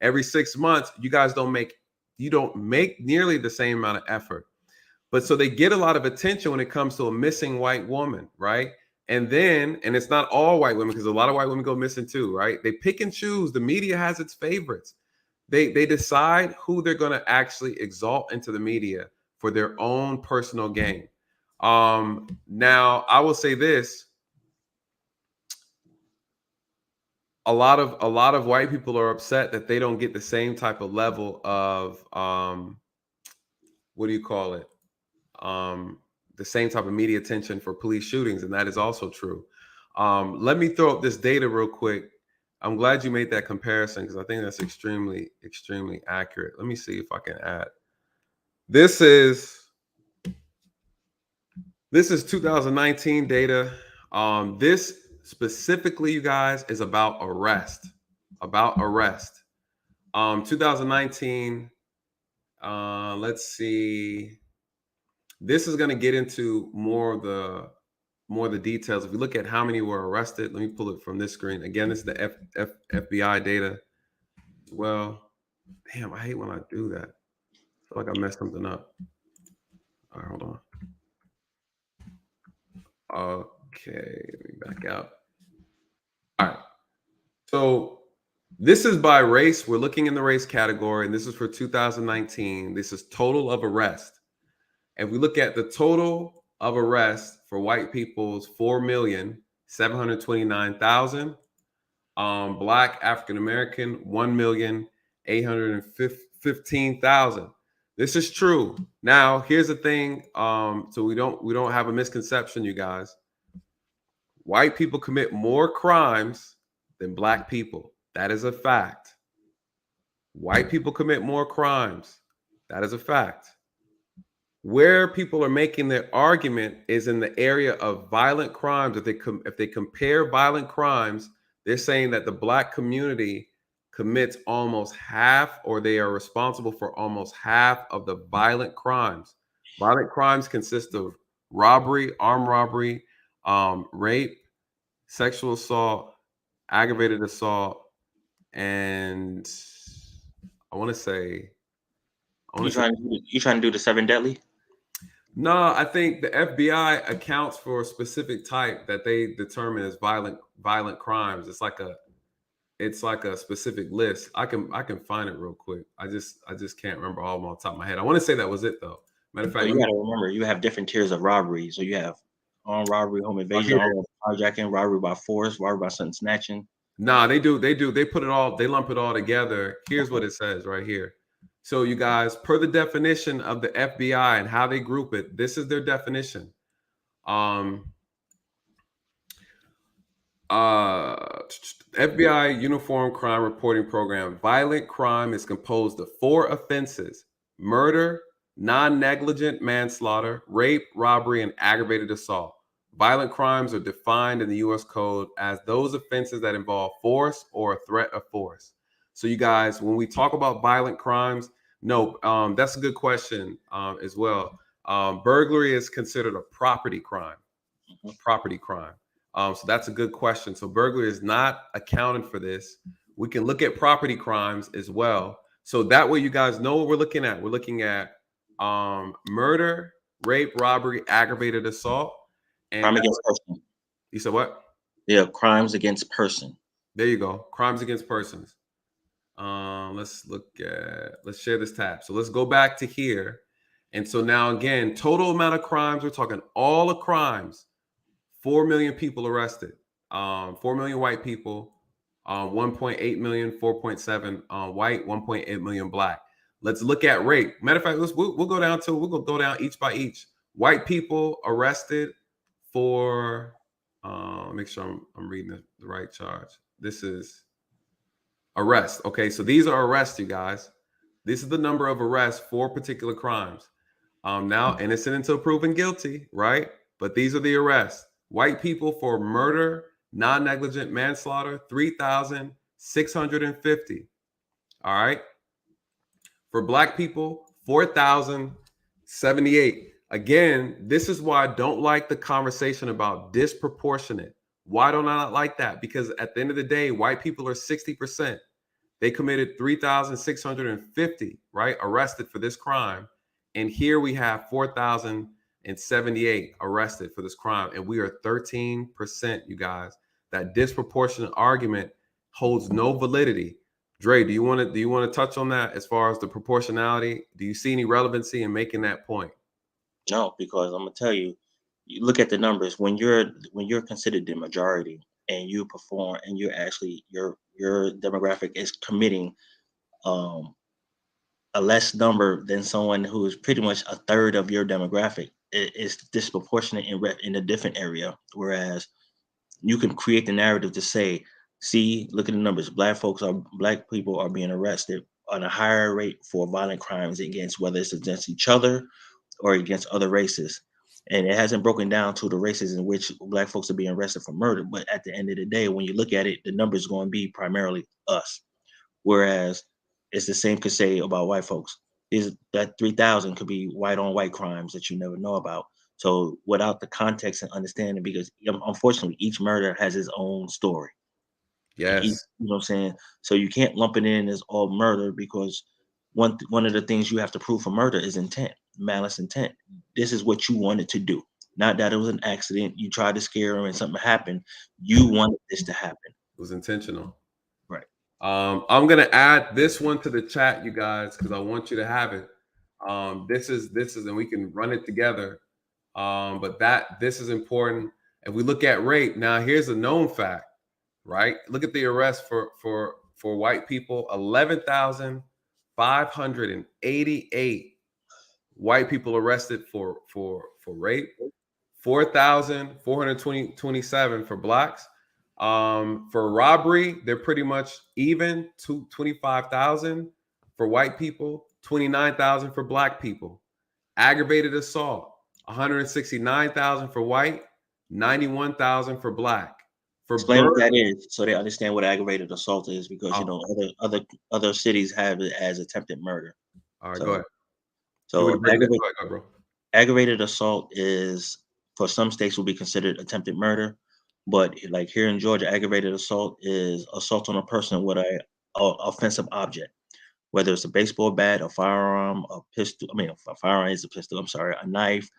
every 6 months. You don't make nearly the same amount of effort. But so they get a lot of attention when it comes to a missing white woman, right? And it's not all white women, because a lot of white women go missing too, right? They pick and choose. The media has its favorites. They decide who they're going to actually exalt into the media for their own personal gain. Now, I will say this: a lot of white people are upset that they don't get the same type of level of what do you call it? The same type of media attention for police shootings, and that is also true. Let me throw up this data real quick. I'm glad you made that comparison, because I think that's extremely, extremely accurate. Let me see if I can add. This is 2019 data. This specifically, you guys, is about arrest. 2019. Let's see. This is going to get into more of the details. If we look at how many were arrested, let me pull it from this screen. Again, this is the FBI data. Well, damn, I hate when I do that. I feel like I messed something up. All right, hold on. Okay, let me back out. All right. So this is by race. We're looking in the race category, and this is for 2019. This is total of arrest. If we look at the total of arrests for white people's 4,729,000, black African American 1,815,000. This is true. Now, here's the thing. So we don't have a misconception, you guys. White people commit more crimes than black people. That is a fact. White people commit more crimes. That is a fact. Where people are making their argument is in the area of violent crimes. If they compare violent crimes, they're saying that the black community commits almost half, or they are responsible for almost half of the violent crimes. Violent crimes consist of robbery, armed robbery, rape, sexual assault, aggravated assault, and you trying to do the 7 deadly? No, I think the FBI accounts for a specific type that they determine as violent crimes. It's like a specific list. I can find it real quick. I just can't remember all of them on the top of my head. I want to say that was it though. Matter of fact, you got to remember, you have different tiers of robbery. So you have armed robbery, home invasion, carjacking, robbery by force, robbery by sudden snatching. Nah, they do. They put it all. They lump it all together. Here's what it says right here. So you guys, per the definition of the FBI and how they group it, this is their definition. FBI Uniform Crime Reporting Program. Violent crime is composed of 4 offenses: murder, non-negligent manslaughter, rape, robbery, and aggravated assault. Violent crimes are defined in the U.S. Code as those offenses that involve force or a threat of force. So you guys, when we talk about violent crimes, no, that's a good question as well. Burglary is considered a property crime. So that's a good question. So burglary is not accounted for this. We can look at property crimes as well. So that way you guys know what we're looking at. We're looking at murder, rape, robbery, aggravated assault, and crime against person. You said what? Yeah, crimes against person. There you go. Crimes against persons. Let's share this tab. So let's go back to here. And so now again, total amount of crimes, we're talking all the crimes, 4 million people arrested, 4 million white people, 1.8 million, 4.7 white, 1.8 million black. Let's look at rape. Matter of fact, we'll go down each by each. White people arrested for, make sure I'm reading the right charge. This is arrest. Okay, so these are arrests, you guys. This is the number of arrests for particular crimes. Now, innocent until proven guilty, right? But these are the arrests. White people for murder, non-negligent manslaughter, 3,650. All right. For black people, 4,078. Again, this is why I don't like the conversation about disproportionate. Why don't I not like that? Because at the end of the day, white people are 60%. They committed 3,650, right? Arrested for this crime. And here we have 4,078 arrested for this crime. And we are 13%, you guys. That disproportionate argument holds no validity. Dre, do you want to touch on that as far as the proportionality? Do you see any relevancy in making that point? No, because I'm gonna tell you, you look at the numbers when you're considered the majority and you perform and you're actually your demographic is committing um a less number than someone who is pretty much a third of your demographic. It's disproportionate in a different area. Whereas you can create the narrative to say, see, look at the numbers. Black people are being arrested on a higher rate for violent crimes against whether it's against each other or against other races. And it hasn't broken down to the races in which black folks are being arrested for murder. But at the end of the day, when you look at it, the numbers going to be primarily us. Whereas it's the same could say about white folks. Is that 3,000 could be white on white crimes that you never know about. So without the context and understanding, because unfortunately each murder has its own story. Yes. You know what I'm saying? So you can't lump it in as all murder because one of the things you have to prove for murder is intent, malice intent. This is what you wanted to do. Not that it was an accident. You tried to scare him and something happened. You wanted this to happen. It was intentional. Right. I'm gonna add this one to the chat, you guys, because I want you to have it. This is, and we can run it together. But this is important. If we look at rape, now here's a known fact, right? Look at the arrest for white people, 11,588 white people arrested for rape, 4,427 for blacks. For robbery, they're pretty much even, 25,000 for white people, 29,000 for black people. Aggravated assault, 169,000 for white, 91,000 for black. For explain what that is so they understand what aggravated assault is, because you know other cities have it as attempted murder. All right, go ahead. So aggravated assault is, for some states, will be considered attempted murder, but like here in Georgia, aggravated assault is assault on a person with a offensive object, whether it's a baseball bat, a firearm, a pistol. I mean, a firearm is a pistol. I'm sorry, a knife.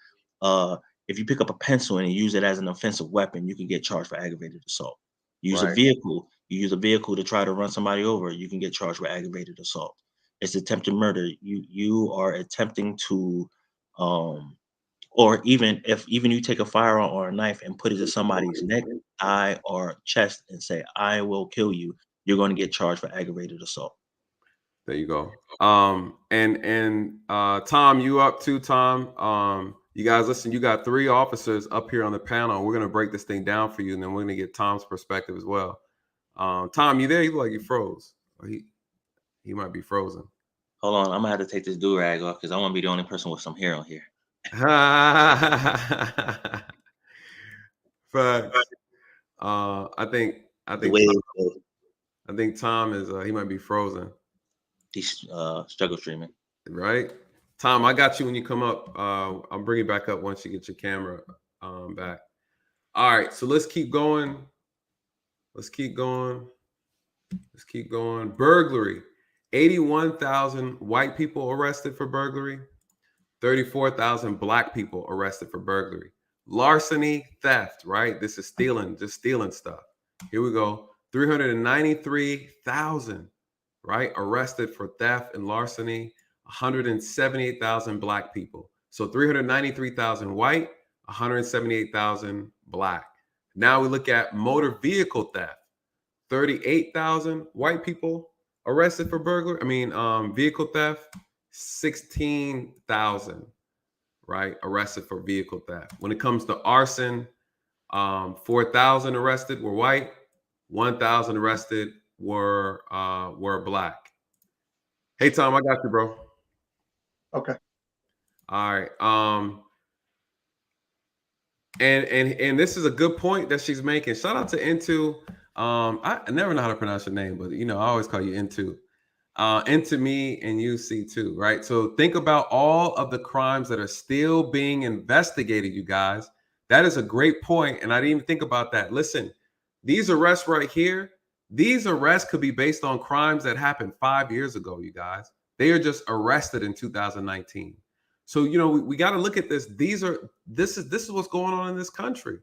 If you pick up a pencil and you use it as an offensive weapon, you can get charged for aggravated assault. You use a vehicle to try to run somebody over, you can get charged with aggravated assault. It's attempted murder. You are attempting to, or even you take a firearm or a knife and put it to somebody's neck, eye, or chest and say, "I will kill you," you're going to get charged for aggravated assault. There you go. And Tom, you up too, Tom? You guys, listen, you got 3 officers up here on the panel. We're going to break this thing down for you, and then we're going to get Tom's perspective as well. Tom, you there? You look like you froze. He might be frozen. Hold on, I'm going to have to take this do-rag off because I want to be the only person with some hair on here. But I think Tom is he might be frozen. He's struggle streaming. Right? Tom, I got you when you come up. I'll bring you back up once you get your camera back. All right, so let's keep going. Burglary. 81,000 white people arrested for burglary. 34,000 black people arrested for burglary. Larceny, theft, right? This is just stealing stuff. Here we go. 393,000, right? Arrested for theft and larceny. 178,000 black people. So 393,000 white, 178,000 black. Now we look at motor vehicle theft. 38,000 white people arrested for vehicle theft. 16,000, right, arrested for vehicle theft. When it comes to arson, 4,000 arrested were white, 1,000 arrested were black. Hey Tom, I got you, bro. Okay. All right. And this is a good point that she's making. Shout out to Into. I never know how to pronounce your name, but I always call you Into. Into me and UC too, right? So think about all of the crimes that are still being investigated, you guys. That is a great point, and I didn't even think about that. Listen, these arrests right here, these arrests could be based on crimes that happened 5 years ago, you guys. They are just arrested in 2019. So we got to look at this. This is what's going on in this country,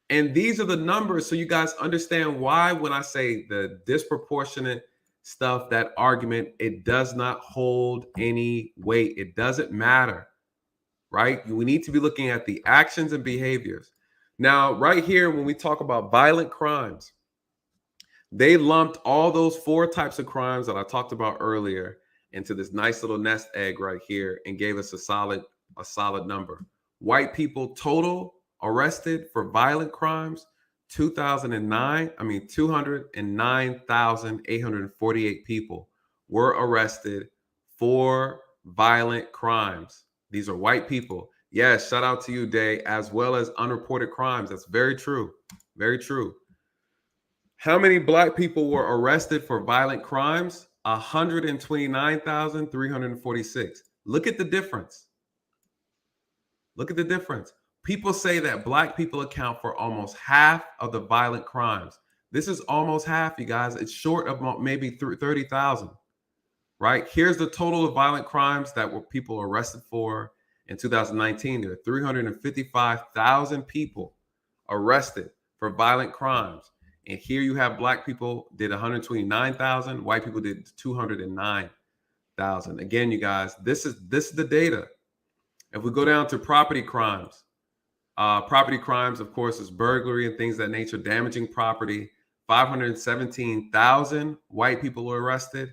and these are the numbers, so you guys understand why when I say the disproportionate stuff, that argument, it does not hold any weight. It doesn't matter, right? We need to be looking at the actions and behaviors. Now, right here, when we talk about violent crimes, they lumped all those 4 types of crimes that I talked about earlier into this nice little nest egg right here and gave us a solid number. White people total arrested for violent crimes, 209,848 people were arrested for violent crimes. These are white people. Yes, shout out to you, Day, as well as unreported crimes. That's very true. Very true. How many black people were arrested for violent crimes? 129,346. Look at the difference. Look at the difference. People say that black people account for almost half of the violent crimes. This is almost half, you guys. It's short of maybe 30,000, right? Here's the total of violent crimes that were people arrested for in 2019. There are 355,000 people arrested for violent crimes. And here you have black people did 129,000, white people did 209,000. Again, you guys, this is the data. If we go down to property crimes, of course, is burglary and things of that nature, damaging property. 517,000 white people were arrested.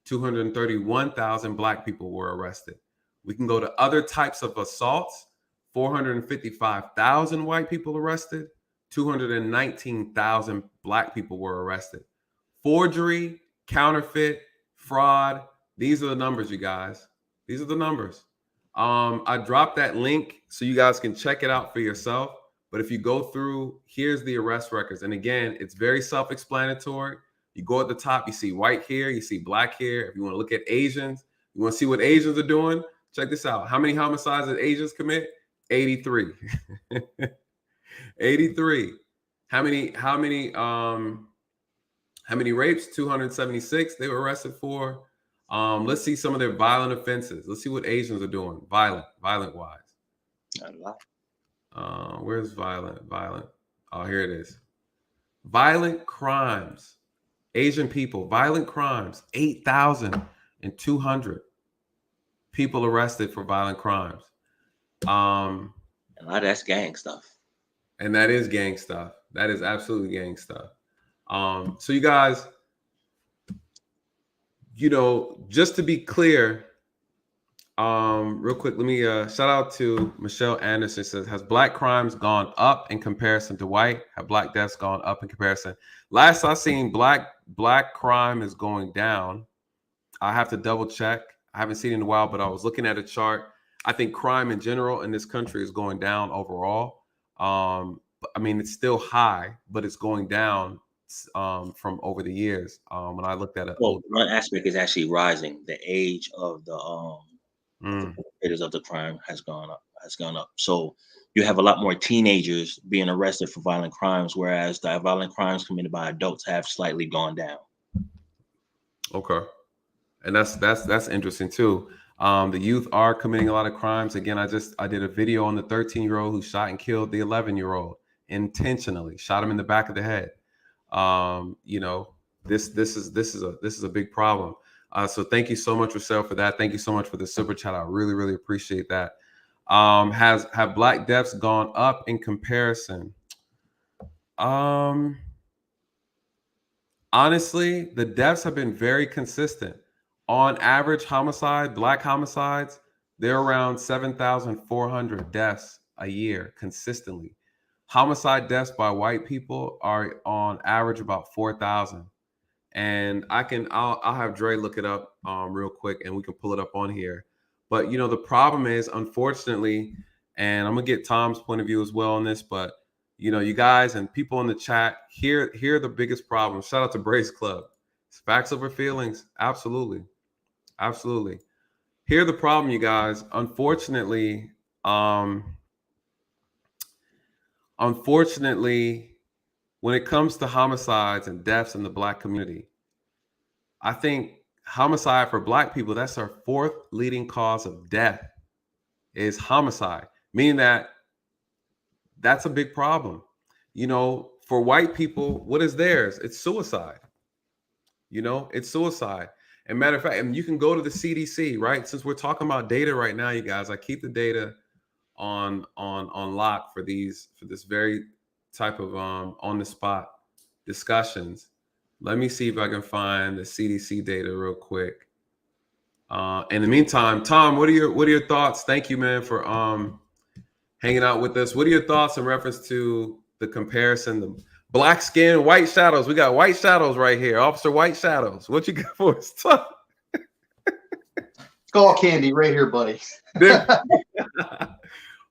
231,000 black people were arrested. We can go to other types of assaults. 455,000 white people arrested. 219,000 black people were arrested. Forgery, counterfeit, fraud. These are the numbers, you guys. These are the numbers. I dropped that link so you guys can check it out for yourself. But if you go through, here's the arrest records. And again, it's very self-explanatory. You go at the top, you see white here, you see black here. If you want to look at Asians, you want to see what Asians are doing, check this out. How many homicides did Asians commit? 83. 83. How many rapes? 276 they were arrested for. Let's see some of their violent offenses. Let's see what Asians are doing. Violent wise. Not a lot. Where's violent? Oh, here it is. Violent crimes. Asian people, violent crimes. 8,200 people arrested for violent crimes. A lot of that's gang stuff. And that is gang stuff. That is absolutely gang stuff. So you guys, just to be clear, real quick, let me shout out to Michelle Anderson. Says, has black crimes gone up in comparison to white? Have black deaths gone up in comparison? Last I seen, black crime is going down. I have to double check. I haven't seen it in a while, but I was looking at a chart. I think crime in general in this country is going down overall. It's still high, but it's going down from over the years. When I looked at it, well, one aspect is actually rising. The age of the perpetrators of the crime has gone up. So you have a lot more teenagers being arrested for violent crimes, whereas the violent crimes committed by adults have slightly gone down. Okay, and that's interesting too. The youth are committing a lot of crimes. Again, I did a video on the 13-year-old who shot and killed the 11-year-old intentionally, shot him in the back of the head. This is a big problem. So thank you so much, Rochelle, for that. Thank you so much for the super chat. I really, really appreciate that. Have Black deaths gone up in comparison? Honestly, the deaths have been very consistent. On average, Black homicides, they're around 7,400 deaths a year consistently. Homicide deaths by white people are on average about 4,000. And I'll have Dre look it up real quick, and we can pull it up on here. But the problem is, unfortunately, and I'm gonna get Tom's point of view as well on this, but you guys and people in the chat here the biggest problem. Shout out to Brace Club. It's facts over feelings. Absolutely. Here the problem, you guys. Unfortunately, when it comes to homicides and deaths in the Black community, I think homicide for Black people, that's our fourth leading cause of death, is homicide, meaning that's a big problem. For white people, what is theirs? It's suicide. It's suicide. And matter of fact, and you can go to the CDC, right? Since we're talking about data right now, you guys, I keep the data on lock for this very type of on the spot discussions. Let me see if I can find the CDC data real quick. In the meantime, Tom, what are your thoughts? Thank you, man, for hanging out with us. What are your thoughts in reference to the comparison, the Black skin, white shadows? We got white shadows right here, Officer White Shadows. What you got for us, Tom? Skull candy right here, buddy.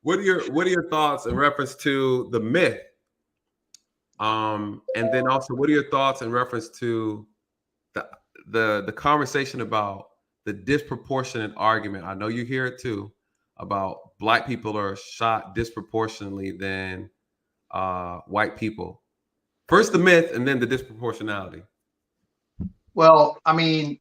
What are your thoughts in reference to the myth? And then also, what are your thoughts in reference to the conversation about the disproportionate argument? I know you hear it too, about Black people are shot disproportionately than white people. First the myth, and then the disproportionality. Well, I mean,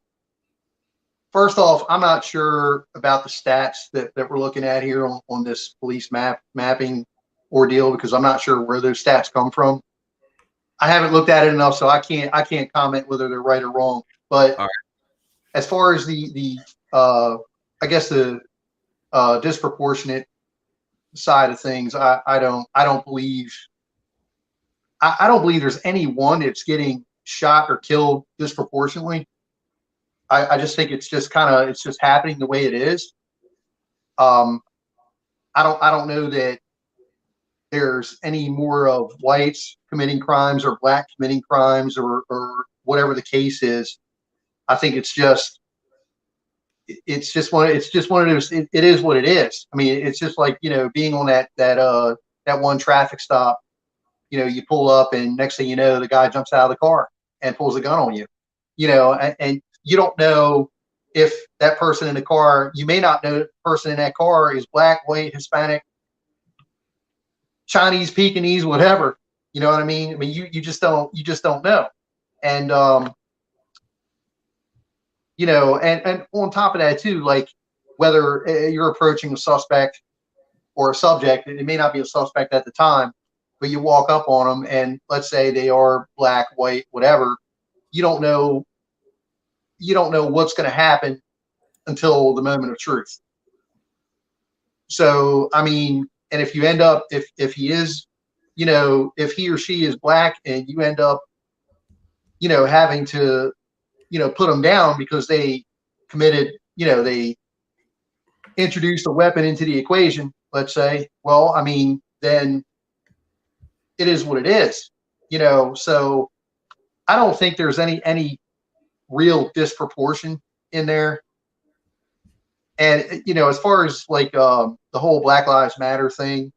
first off, I'm not sure about the stats that we're looking at here on this police mapping ordeal, because I'm not sure where those stats come from. I haven't looked at it enough, so I can't comment whether they're right or wrong. But as far as the I guess the disproportionate side of things, I don't believe there's anyone that's getting shot or killed disproportionately. I just think it's just happening the way it is. I don't know that there's any more of whites committing crimes or Black committing crimes or whatever the case is. I think it's just one of those. It is what it is. I mean, it's just like, being on that one traffic stop. You pull up, and next thing you know, the guy jumps out of the car and pulls a gun on you. And you don't know if that person in the car. You may not know the person in that car is Black, white, Hispanic, Chinese, Pekingese, whatever. You know what I mean? I mean, you just don't know. And and on top of that too, like, whether you're approaching a suspect or a subject, it may not be a suspect at the time, but you walk up on them, and let's say they are Black, white, whatever. You don't know what's going to happen until the moment of truth. So, I mean, and if you end up, if he is, if he or she is Black, and you end up, having to, put them down because they committed, they introduced a weapon into the equation, let's say, well, I mean, then it is what it is, so I don't think there's any real disproportion in there. And, as far as like the whole Black Lives Matter thing,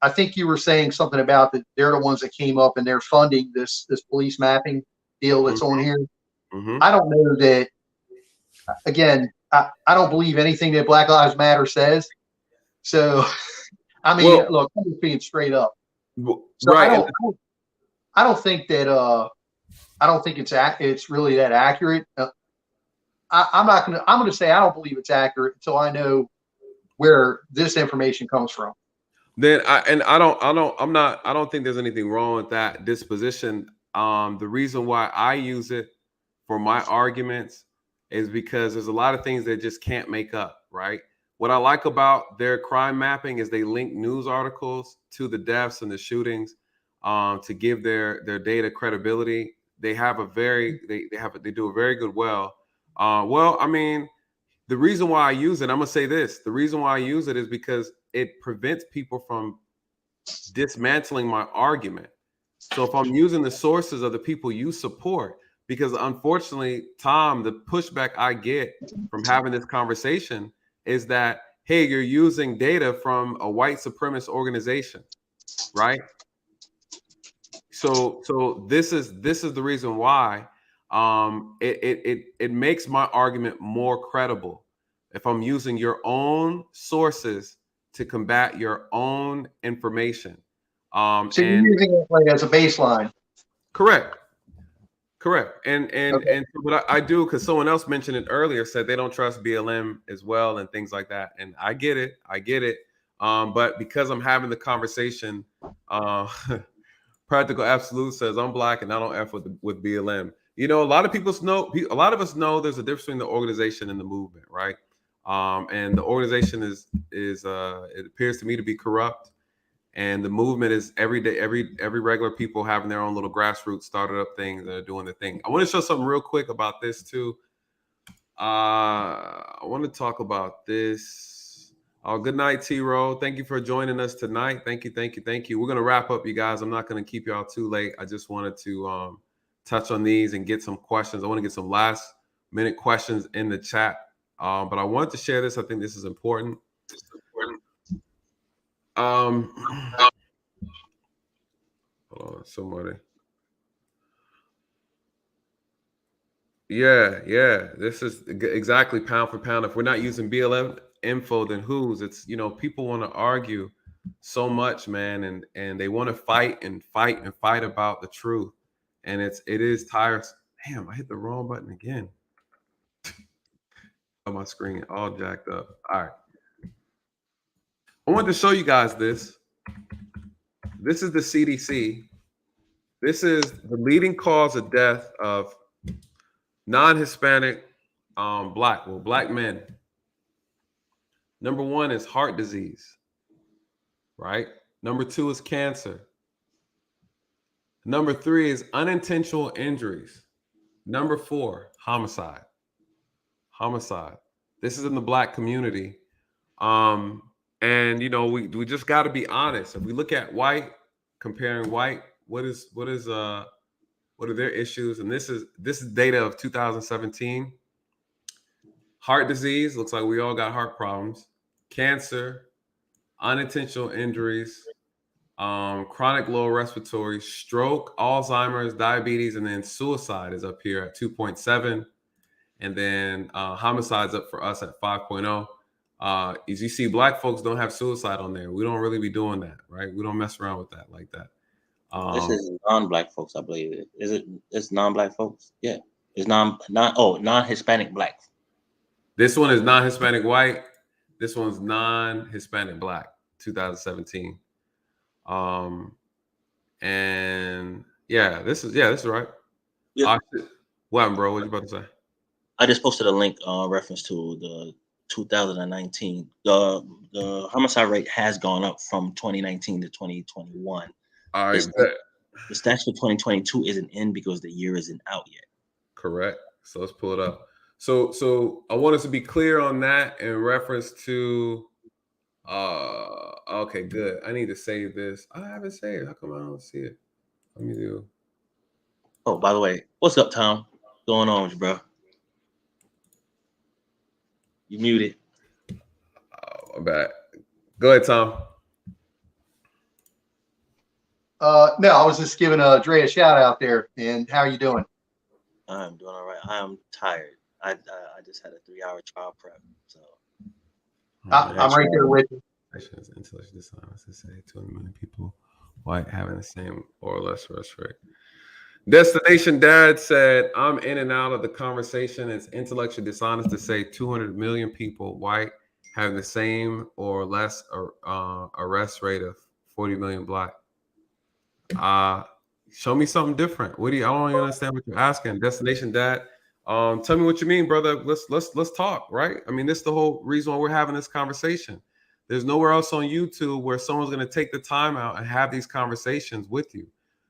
I think you were saying something about that they're the ones that came up and they're funding this police mapping deal that's on here. Mm-hmm. I don't know that. Again, I don't believe anything that Black Lives Matter says. So, I mean, look, I'm just being straight up. So right. I don't think that. I don't think it's really that accurate. I'm going to say I don't believe it's accurate until I know where this information comes from. Then I don't think there's anything wrong with that disposition. The reason why I use it for my arguments is because there's a lot of things that just can't make up, right? What I like about their crime mapping is they link news articles to the deaths and the shootings to give their data credibility. They have a very they do a very good well. I mean, the reason why I use it, I'm gonna say this: the reason why I use it is because it prevents people from dismantling my argument. So if I'm using the sources of the people you support, because unfortunately, Tom, the pushback I get from having this conversation is that, hey, you're using data from a white supremacist organization, right? So this is the reason why it makes my argument more credible if I'm using your own sources to combat your own information. So you're using it like as a baseline. Correct. And Okay. and what I do, because someone else mentioned it earlier, said they don't trust BLM as well and things like that. And I get it. But because I'm having the conversation, Practical Absolute says I'm black and I don't F with BLM. You know, a lot of us know there's a difference between the organization and the movement, right? And the organization is it appears to me to be corrupt. And the movement is every day, every regular people having their own little grassroots started up things and are doing their thing. I want to show something real quick about this too. I want to talk about this. Oh, good night, T-Row. Thank you for joining us tonight. Thank you. We're going to wrap up, you guys. I'm not going to keep y'all too late. I just wanted to touch on these and get some questions. I want to get some last minute questions in the chat. But I wanted to share this. I think this is important. Hold on, somebody. Yeah. This is exactly pound for pound. If we're not using BLM info, then whose? It's, you know, people want to argue so much, man, and they want to fight about the truth. And it is tiresome. Damn, I hit the wrong button again. On my screen, all jacked up. All right. I wanted to show you guys this. This is the CDC. This is the leading cause of death of non-Hispanic black men. Number 1 is heart disease, right? Number 2 is cancer. Number 3 is unintentional injuries. Number 4, homicide. This is in the black community. And you know, we just got to be honest. If we look at white, comparing white, what are their issues? And this is data of 2017. Heart disease, looks like we all got heart problems. Cancer, unintentional injuries, chronic lower respiratory, stroke, Alzheimer's, diabetes, and then suicide is up here at 2.7. And then homicides up for us at 5.0. As you see, black folks don't have suicide on there. We don't really be doing that, right? We don't mess around with that like that. This is non-black folks, I believe. It's non-black folks? Yeah. It's non-Hispanic black. This one is non-Hispanic white. This one's non-Hispanic black, 2017. And yeah, this is right. Yeah. What, bro? What you about to say? I just posted a link reference to the 2019. The homicide rate has gone up from 2019 to 2021. All right. The stats for 2022 isn't in because the year isn't out yet. Correct. So let's pull it up. So I want us to be clear on that in reference to okay, good. I need to save this. I haven't saved. How come I don't see it? Let me do. Oh, by the way, what's up, Tom? What's going on with you, bro? You muted. Oh, I'm back. Go ahead, Tom. No, I was just giving Dre a shout out there. And how are you doing? I'm doing all right. I'm tired. I just had a 3-hour trial prep, so I'm right there with you. Intellectual dishonest to say 200 million people white having the same or less arrest rate. Destination Dad said, I'm in and out of the conversation. It's intellectually dishonest to say 200 million people white having the same or less arrest rate of 40 million black. Show me something different. I don't even understand what you're asking. Destination Dad, Tell me what you mean, brother. Let's talk, right? I mean, this is the whole reason why we're having this conversation. There's nowhere else on YouTube where someone's going to take the time out and have these conversations with you.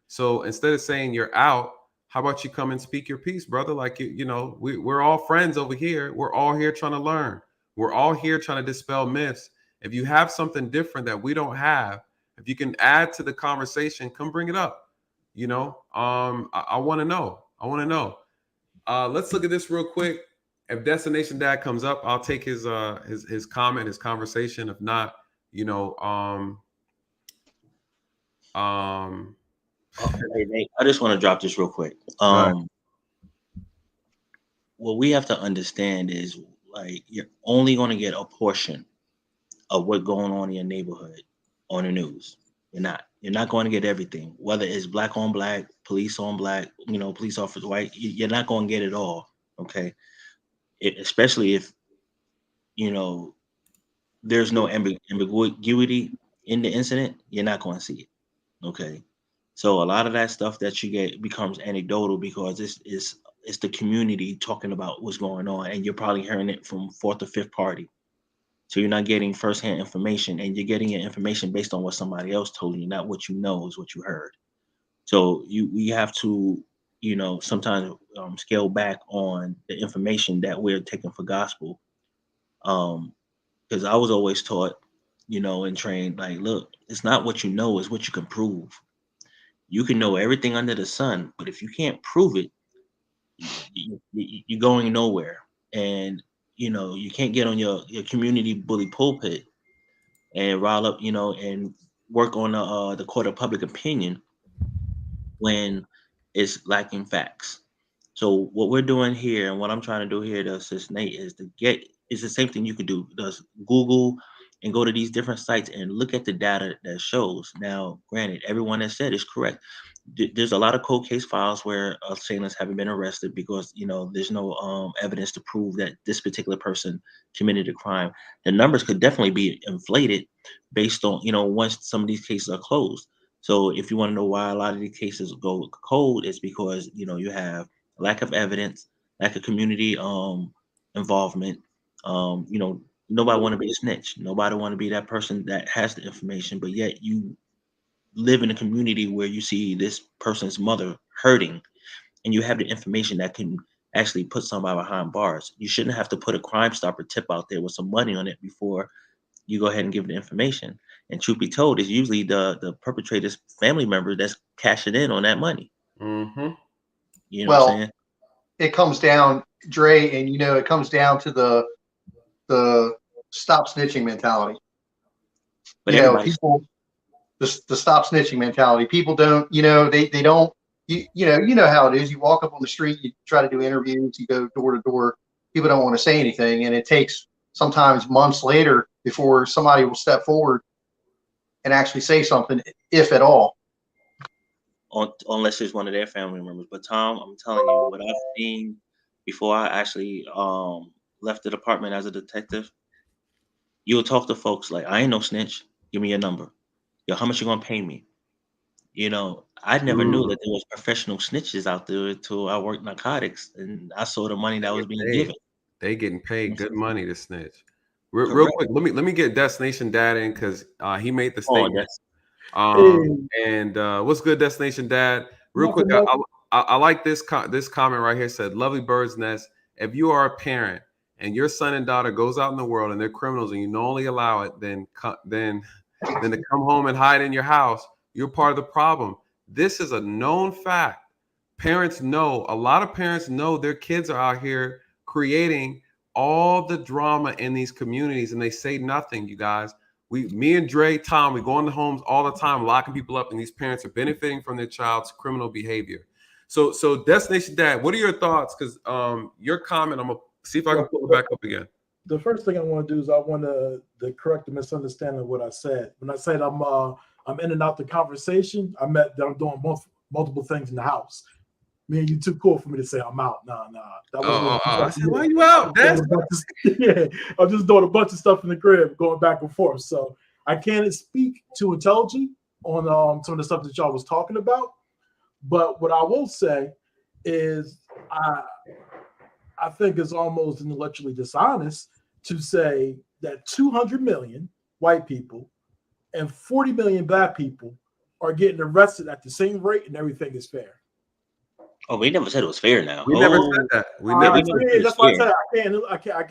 So instead of saying you're out, how about you come and speak your piece, brother? Like we're all friends over here. We're all here trying to learn. We're all here trying to dispel myths. If you have something different that we don't have, if you can add to the conversation, come bring it up. I want to know. I want to know. Let's look at this real quick. If Destination Dad comes up, I'll take his comment, his conversation. If not, Okay, Nate, I just want to drop this real quick. What we have to understand is, like, you're only going to get a portion of what's going on in your neighborhood on the news. You're not going to get everything, whether it's black on black, police on black, police officers white. You're not going to get it all. Okay. Especially if, there's no ambiguity in the incident, you're not going to see it. Okay. So a lot of that stuff that you get becomes anecdotal because it's the community talking about what's going on, and you're probably hearing it from fourth or fifth party. So you're not getting firsthand information, and you're getting your information based on what somebody else told you, not what you know is what you heard. So we have to, sometimes scale back on the information that we're taking for gospel. Because I was always taught, and trained, like, look, it's not what you know, it's what you can prove. You can know everything under the sun, but if you can't prove it, you're going nowhere. And you can't get on your community bully pulpit and rile up, and work on the court of public opinion when it's lacking facts. So what we're doing here, and what I'm trying to do here to assist Nate, is it's the same thing you could do. Does Google and go to these different sites and look at the data that shows. Now, granted, everyone has said is correct. There's a lot of cold case files where assailants haven't been arrested because there's no evidence to prove that this particular person committed a crime. The numbers could definitely be inflated based on once some of these cases are closed. So if you want to know why a lot of these cases go cold, it's because you have lack of evidence, lack of community involvement. Nobody want to be a snitch. Nobody want to be that person that has the information, but yet you live in a community where you see this person's mother hurting, and you have the information that can actually put somebody behind bars. You shouldn't have to put a Crime Stopper tip out there with some money on it before you go ahead and give the information. And truth be told, it's usually the perpetrator's family member that's cashing in on that money. Mm-hmm. You know what I'm saying? It comes down, Dre, and it comes down to the stop snitching mentality. But people, the stop snitching mentality. People don't, they don't. You know how it is. You walk up on the street, you try to do interviews, you go door to door. People don't want to say anything, and it takes sometimes months later before somebody will step forward and actually say something, if at all. Unless it's one of their family members. But Tom, I'm telling you, what I've seen before I actually left the department as a detective, you'll talk to folks like, I ain't no snitch. Give me your number. Yo, how much you gonna pay me? I never knew that there was professional snitches out there until I worked narcotics and I saw the money that was being given. They getting paid good money to snitch. Real quick, let me get Destination Dad in because he made the statement. And what's good, Destination Dad? Real quick, I like this comment right here. Said, "Lovely bird's nest. If you are a parent and your son and daughter goes out in the world and they're criminals and you only allow it, then to come home and hide in your house, you're part of the problem." This is a known fact. Parents know. A lot of parents know their kids are out here creating all the drama in these communities, and they say nothing. You guys. Me and Dre, Tom, we go into homes all the time, locking people up, and these parents are benefiting from their child's criminal behavior. So Destination Dad, what are your thoughts? Because your comment, I'm gonna see if I can pull it back up again. The first thing I want to do is I want to correct the misunderstanding of what I said. When I said I'm in and out the conversation, I meant that I'm doing multiple things in the house. Me and you too cool for me to say I'm out. Nah. I said, why are you out? Yeah, I'm just doing a bunch of stuff in the crib, going back and forth. So I can't speak too intelligent on some of the stuff that y'all was talking about. But what I will say is I think it's almost intellectually dishonest to say that 200 million white people and 40 million black people are getting arrested at the same rate and everything is fair. Oh, we never said it was fair now. We never said that. We Yeah, never we said never that. said it's That's why I fair. said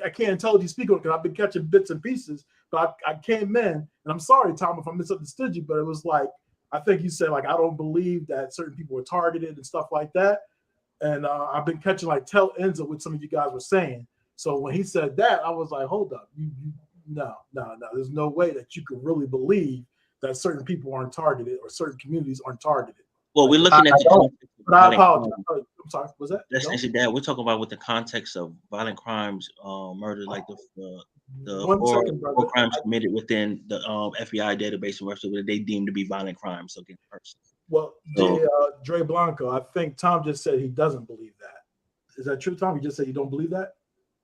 I can't intelligently speak on it because I've been catching bits and pieces. But I came in, and I'm sorry, Tom, if I misunderstood you, but it was like, I think you said, like, I don't believe that certain people were targeted and stuff like that. And I've been catching like tail ends of what some of you guys were saying. So when he said that, I was like, hold up. No. There's no way that you could really believe that certain people aren't targeted or certain communities aren't targeted. Well, we're looking at the context of But I violent apologize. crime. I'm sorry. Was that? That's No? actually that we're talking about with the context of violent crimes, murder, like the 1 four second, brother. crimes committed within the FBI database and website that they deem to be violent crimes against persons. Well, So- Dre Blanco, I think Tom just said he doesn't believe that. Is that true, Tom? You just said you don't believe that?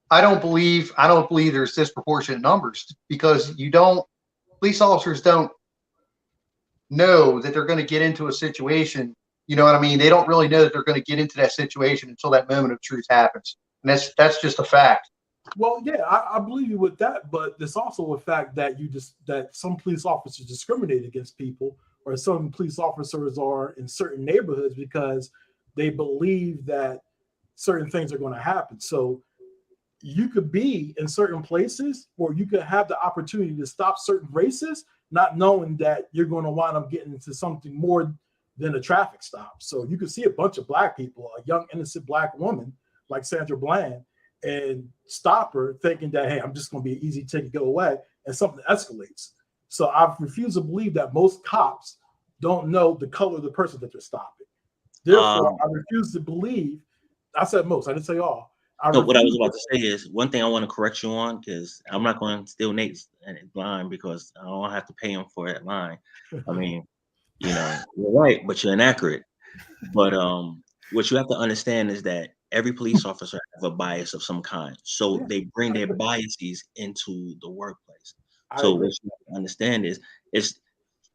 I don't believe there's disproportionate numbers because police officers don't know that they're going to get into a situation. You know what I mean? They don't really know that they're going to get into that situation until that moment of truth happens. And that's just a fact. Well, yeah, I believe you with that, but there's also a fact that that some police officers discriminate against people, or some police officers are in certain neighborhoods because they believe that certain things are going to happen. So you could be in certain places, or you could have the opportunity to stop certain races, not knowing that you're going to wind up getting into something more than a traffic stop. So you could see a bunch of black people, a young innocent black woman like Sandra Bland, and stop her thinking that, hey, I'm just going to be an easy ticket, go away, and something escalates. So I refuse to believe that most cops don't know the color of the person that they're stopping. Therefore, I refuse to believe. I said most. I didn't say all. What I was about to say is one thing I want to correct you on, because I'm not going to steal Nate's line because I don't have to pay him for that line. I mean, you're right, but you're inaccurate. But what you have to understand is that every police officer has a bias of some kind. So they bring their biases into the workplace. So what you have to understand is it's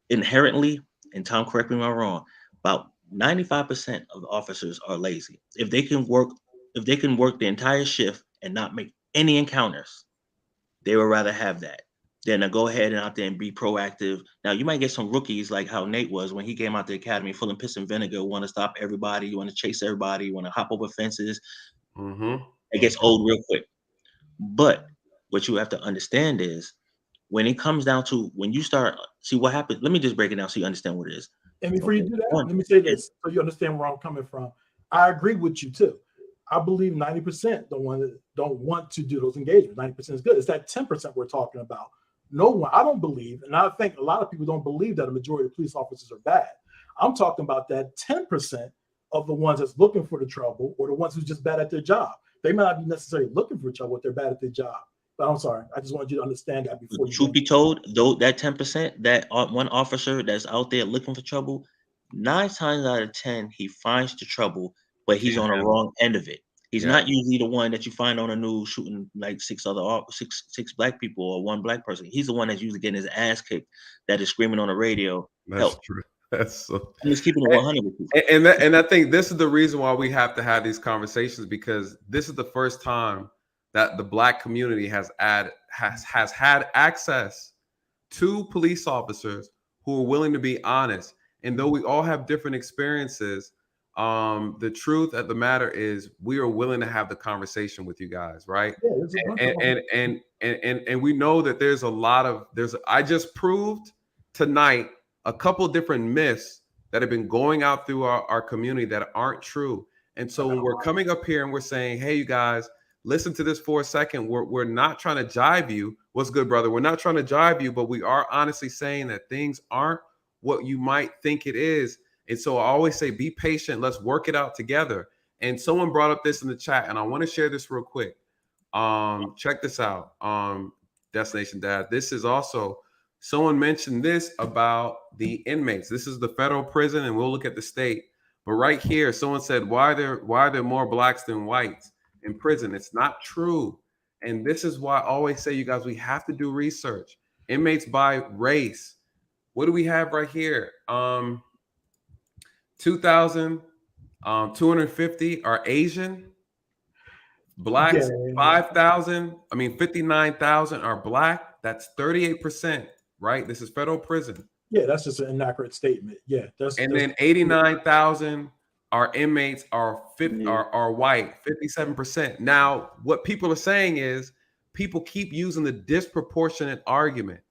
inherently, and Tom, correct me if I'm wrong, about 95% of the officers are lazy. If they can work the entire shift and not make any encounters, they would rather have that than to go ahead and out there and be proactive. Now you might get some rookies like how Nate was when he came out the academy full of piss and vinegar, want to stop everybody, you want to chase everybody, you want to hop over fences. It gets old real quick. But what you have to understand is when it comes down to when you start see what happens. Let me just break it down so you understand what it is. And before you do that, let me say this so you understand where I'm coming from. I agree with you too. I believe 90% don't want to do those engagements. 90% is good. It's that 10% we're talking about. No one, I don't believe, and I think a lot of people don't believe that a majority of police officers are bad. I'm talking about that 10% of the ones that's looking for the trouble, or the ones who's just bad at their job. They may not be necessarily looking for trouble if they're bad at their job. But I'm sorry, I just wanted you to understand that before you. Truth be told, though, that 10%, that one officer that's out there looking for trouble, 9 times out of 10, he finds the trouble, but he's on the wrong end of it. He's not usually the one that you find on the news shooting like six black people or one black person. He's the one that's usually getting his ass kicked, that is screaming on the radio. That's true. That's so. I'm just keeping it 100 with you. And I think this is the reason why we have to have these conversations, because this is the first time that the black community has had access to police officers who are willing to be honest. And though we all have different experiences, the truth of the matter is we are willing to have the conversation with you guys, right? And we know that there's a lot of I just proved tonight a couple different myths that have been going out through our community that aren't true. And so when we're coming up here and we're saying, hey, you guys, listen to this for a second. We're not trying to jive you. What's good, brother? We're not trying to jive you, but we are honestly saying that things aren't what you might think it is. And so I always say, be patient. Let's work it out together. And someone brought up this in the chat, and I want to share this real quick. Check this out. Destination Dad. This is also, someone mentioned this about the inmates. This is the federal prison, and we'll look at the state. But right here, someone said, why are there more blacks than whites in prison? It's not true. And this is why I always say, you guys, we have to do research. Inmates by race. What do we have right here? 2,250 are Asian. Blacks, Yeah. 5,000, 59,000 are black. That's 38%, right? This is federal prison. Yeah, that's just an inaccurate statement. Yeah, And then 89,000 are inmates are white, 57%. Now, what people are saying is people keep using the disproportionate argument.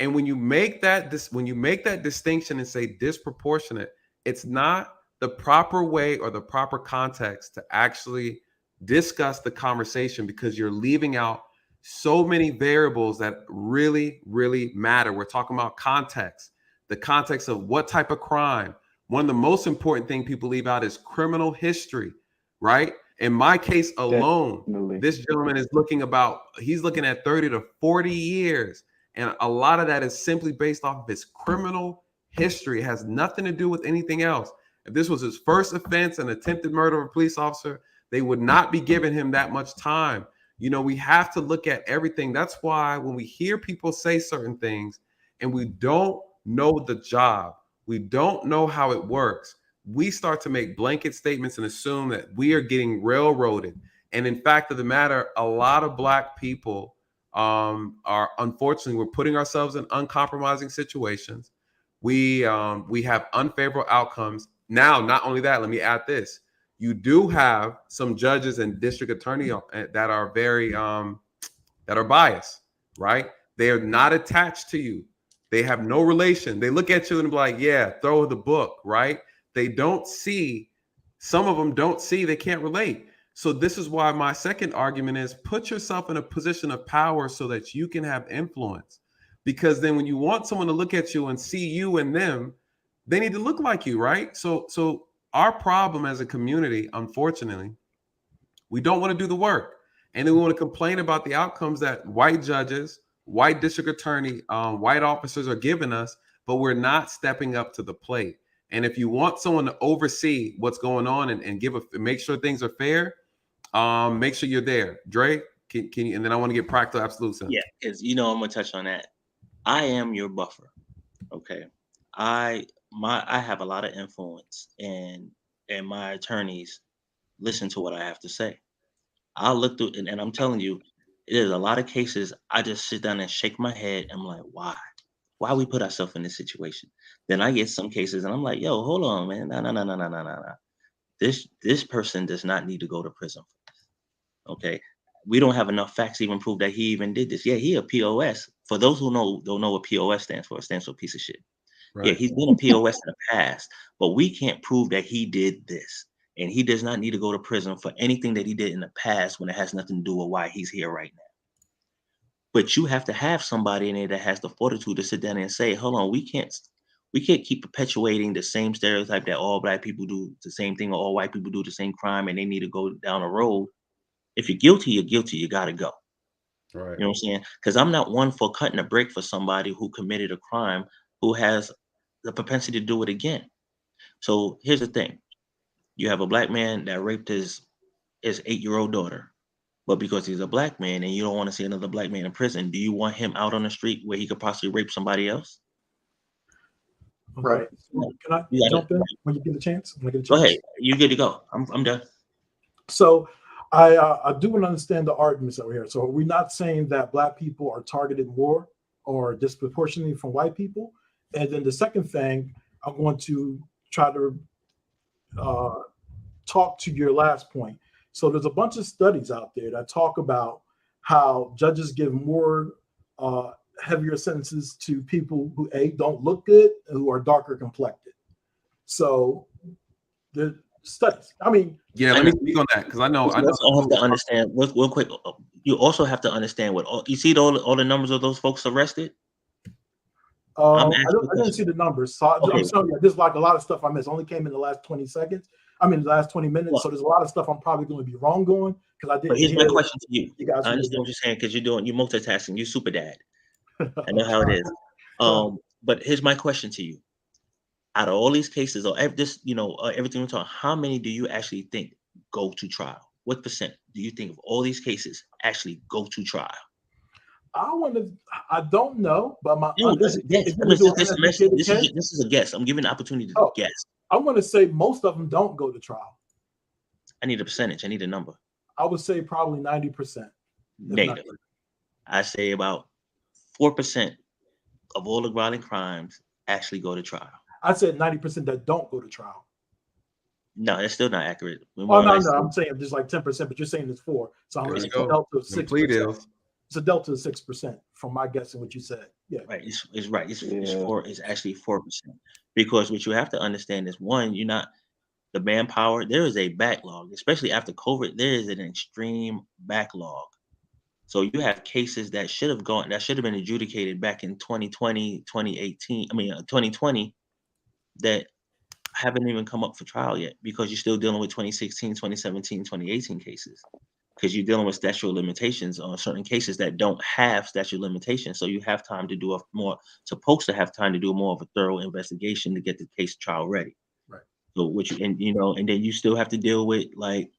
And when you make that distinction and say disproportionate, it's not the proper way or the proper context to actually discuss the conversation, because you're leaving out so many variables that really, really matter. We're talking about context, the context of what type of crime. One of the most important things people leave out is criminal history, right? In my case alone, Definitely. this gentleman is looking at 30 to 40 years. And a lot of that is simply based off of his criminal history. It has nothing to do with anything else. If this was his first offense, an attempted murder of a police officer, they would not be giving him that much time. You know, we have to look at everything. That's why when we hear people say certain things and we don't know the job, we don't know how it works, we start to make blanket statements and assume that we are getting railroaded. And in fact of the matter, a lot of Black people are, unfortunately, we're putting ourselves in uncompromising situations. We have unfavorable outcomes. Now, not only that, let me add this. You do have some judges and district attorney that are very that are biased, right? They are not attached to you. They have no relation. They look at you and be like, yeah, throw the book, right? They don't see, some of them don't see, they can't relate. So this is why my second argument is put yourself in a position of power so that you can have influence. Because then when you want someone to look at you and see you and them, they need to look like you, right? So our problem as a community, unfortunately, we don't want to do the work. And then we want to complain about the outcomes that white judges, white district attorney, white officers are giving us, but we're not stepping up to the plate. And if you want someone to oversee what's going on and make sure things are fair, make sure you're there. Dre, can you, and then I want to get practical absolute sense. Yeah, because I'm gonna touch on that. I am your buffer. Okay. I have a lot of influence, and my attorneys listen to what I have to say. I'll look through and I'm telling you, there's a lot of cases I just sit down and shake my head. I'm like, why we put ourselves in this situation? Then I get some cases and I'm like, yo, hold on, man. No. This person does not need to go to prison for this. Okay. We don't have enough facts to even prove that he even did this. Yeah, he a POS. For those who don't know what POS stands for, it stands for piece of shit. Right. Yeah, he's been a POS in the past, but we can't prove that he did this. And he does not need to go to prison for anything that he did in the past when it has nothing to do with why he's here right now. But you have to have somebody in there that has the fortitude to sit down and say, hold on, we can't keep perpetuating the same stereotype that all Black people do the same thing, or all white people do the same crime, and they need to go down a road. If you're guilty, you're guilty. You got to go. Right. You know what I'm saying? Because I'm not one for cutting a break for somebody who committed a crime, who has the propensity to do it again. So here's the thing. You have a Black man that raped his 8-year-old daughter, but because he's a Black man and you don't want to see another Black man in prison, do you want him out on the street where he could possibly rape somebody else? Okay. Right. Can I jump in when you get a chance? Go ahead. You good to go. I'm done. So I do want to understand the arguments over here. So are we not saying that Black people are targeted more or disproportionately from white people? And then the second thing, I'm going to try to talk to your last point. So there's a bunch of studies out there that talk about how judges give more heavier sentences to people who don't look good and who are darker complected. So the studies, I mean, yeah, let me speak on that because I know. I have to understand real quick. You also have to understand you see all the numbers of those folks arrested. I didn't see the numbers. So okay. I'm telling you, there's like a lot of stuff I missed. Only came in the last 20 seconds. I mean, the last 20 minutes. Well, so there's a lot of stuff I'm probably going to be wrong going because I didn't. But here's my question to you. I understand what you're saying because you're multitasking. You're super dad. I know how it is. But here's my question to you. Out of all these cases, or everything we're talking, how many do you actually think go to trial? What percent do you think of all these cases actually go to trial? I don't know, but this is a guess. I'm giving an opportunity to guess. I'm going to say most of them don't go to trial. I need a percentage. I need a number. I would say probably 90%. Negative. I say about 4% of all the violent crimes actually go to trial. I said 90% that don't go to trial. No, that's still not accurate. Oh, no, I'm saying just like 10%, but you're saying it's 4. So it's a delta of 6%. It's a delta of 6% from my guessing what you said. Yeah. Right. It's right. It's 4. It's actually 4%. Because what you have to understand is, one, you're not the manpower. There is a backlog, especially after COVID. There is an extreme backlog. So you have cases that should have been adjudicated back in 2020, 2020, that haven't even come up for trial yet, because you're still dealing with 2016, 2017, 2018 cases, because you're dealing with statute of limitations on certain cases that don't have statute of limitations. So you have time to do supposed to have time to do more of a thorough investigation to get the case trial ready. Right. So and then you still have to deal with, like,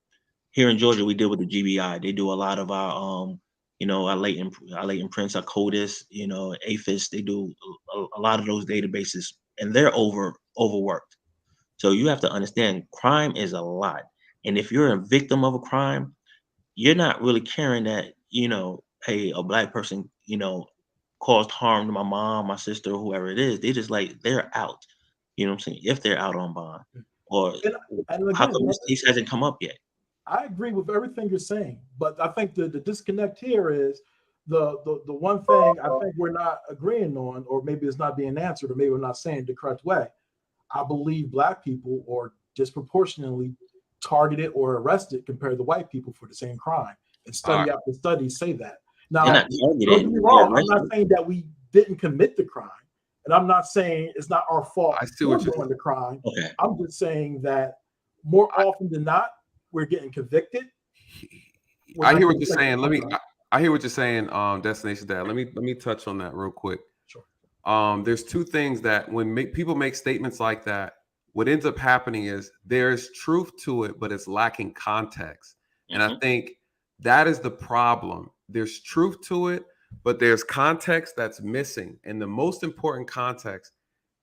here in Georgia, we deal with the GBI. They do a lot of our our latent prints, our CODIS, APHIS. They do a lot of those databases, and they're overworked. So you have to understand, crime is a lot. And if you're a victim of a crime, you're not really caring that, hey, a Black person, caused harm to my mom, my sister, or whoever it is. They just like, they're out. You know what I'm saying? If they're out on bond. Or and how again, come this case hasn't come up yet? I agree with everything you're saying, but I think the disconnect here is the one thing I think we're not agreeing on, or maybe it's not being answered, or maybe we're not saying it the correct way. I believe Black people are disproportionately targeted or arrested compared to white people for the same crime. And study after study say that. Now, don't get me wrong, I'm not saying that we didn't commit the crime. And I'm not saying it's not our fault for doing the crime. Okay. I'm just saying that more often than not, we're getting convicted. I hear what you're saying. I hear what you're saying, Destination Dad. Let me touch on that real quick. Sure. There's two things that when people make statements like that, what ends up happening is there's truth to it, but it's lacking context. And I think that is the problem. There's truth to it, but there's context that's missing. And the most important context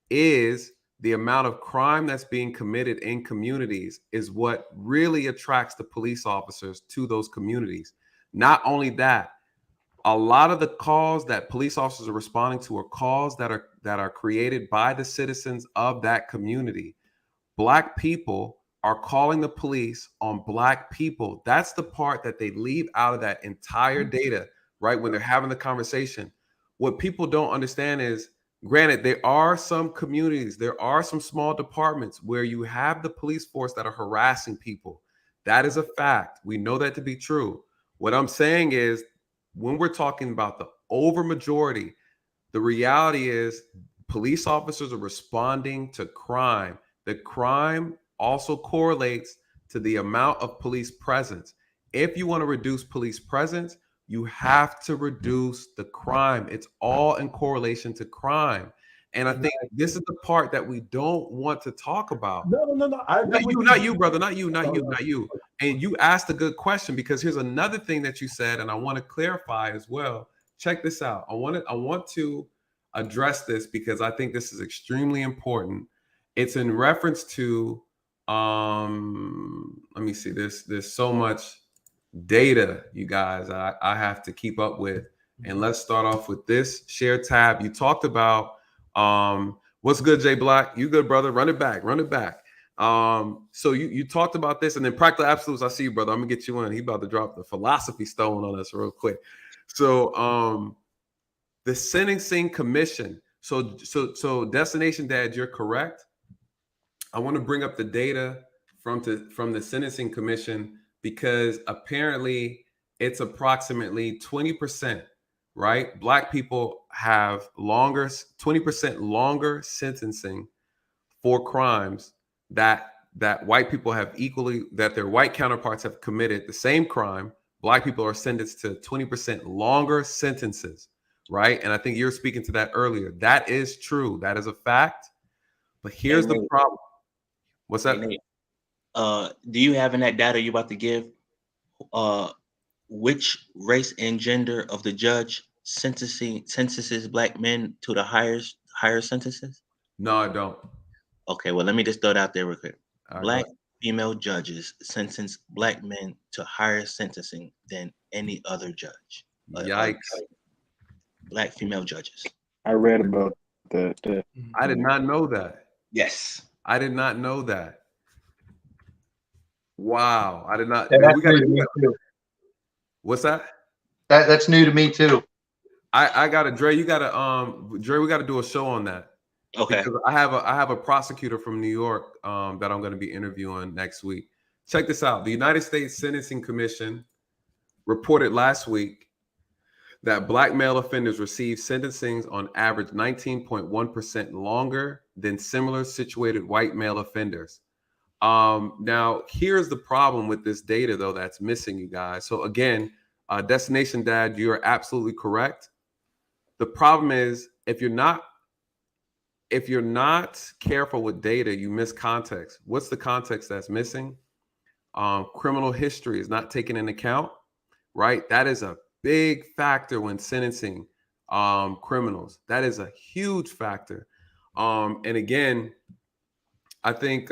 is the amount of crime that's being committed in communities is what really attracts the police officers to those communities. Not only that, a lot of the calls that police officers are responding to are calls that are created by the citizens of that community. Black people are calling the police on Black people. That's the part that they leave out of that entire data, right? When they're having the conversation. What people don't understand is, granted, there are some communities, there are some small departments where you have the police force that are harassing people. That is a fact. We know that to be true. What I'm saying is, when we're talking about the overmajority, the reality is police officers are responding to crime. The crime also correlates to the amount of police presence. If you want to reduce police presence, you have to reduce the crime. It's all in correlation to crime. And I think this is the part that we don't want to talk about. No. Not you, brother. Not you. And you asked a good question, because here's another thing that you said, and I want to clarify as well. Check this out. I want to address this because I think this is extremely important. It's in reference to let me see. There's so much data, you guys, I have to keep up with. And let's start off with this share tab. You talked about what's good, Jay Black? You good, brother? Run it back. So you talked about this, and then practical absolutes. I see you, brother. I'm gonna get you in. He about to drop the philosophy stone on us real quick. So the Sentencing Commission. So Destination Dad, you're correct. I want to bring up the data from the Sentencing Commission, because apparently it's approximately 20%, right? Black people have 20% longer sentencing for crimes that white people have that their white counterparts have committed the same crime. Black people are sentenced to 20% longer sentences, right? And I think you're speaking to that earlier. That is true. That is a fact. But here's the problem. What's that? Do you have in that data you're about to give which race and gender of the judge sentences Black men to the higher sentences? No, I don't. Okay, well, let me just throw it out there real quick. Black female judges sentence Black men to higher sentencing than any other judge. Yikes. Black female judges. I read about that. I did not know that. Yes. I did not know that. Wow. I did not. Yeah, Man, that's new to me too. What's that? That's new to me too. I got it, Dre. You got to Dre. We got to do a show on that. Okay. Because I have a prosecutor from New York that I'm going to be interviewing next week. Check this out. The United States Sentencing Commission reported last week that Black male offenders receive sentencings on average 19.1% longer than similar situated white male offenders. Now, here's the problem with this data, though, that's missing, you guys. So again, Destination Dad, you are absolutely correct. The problem is if you're not careful with data, you miss context. What's the context that's missing? Criminal history is not taken into account, right? That is a big factor when sentencing criminals. That is a huge factor. And again, I think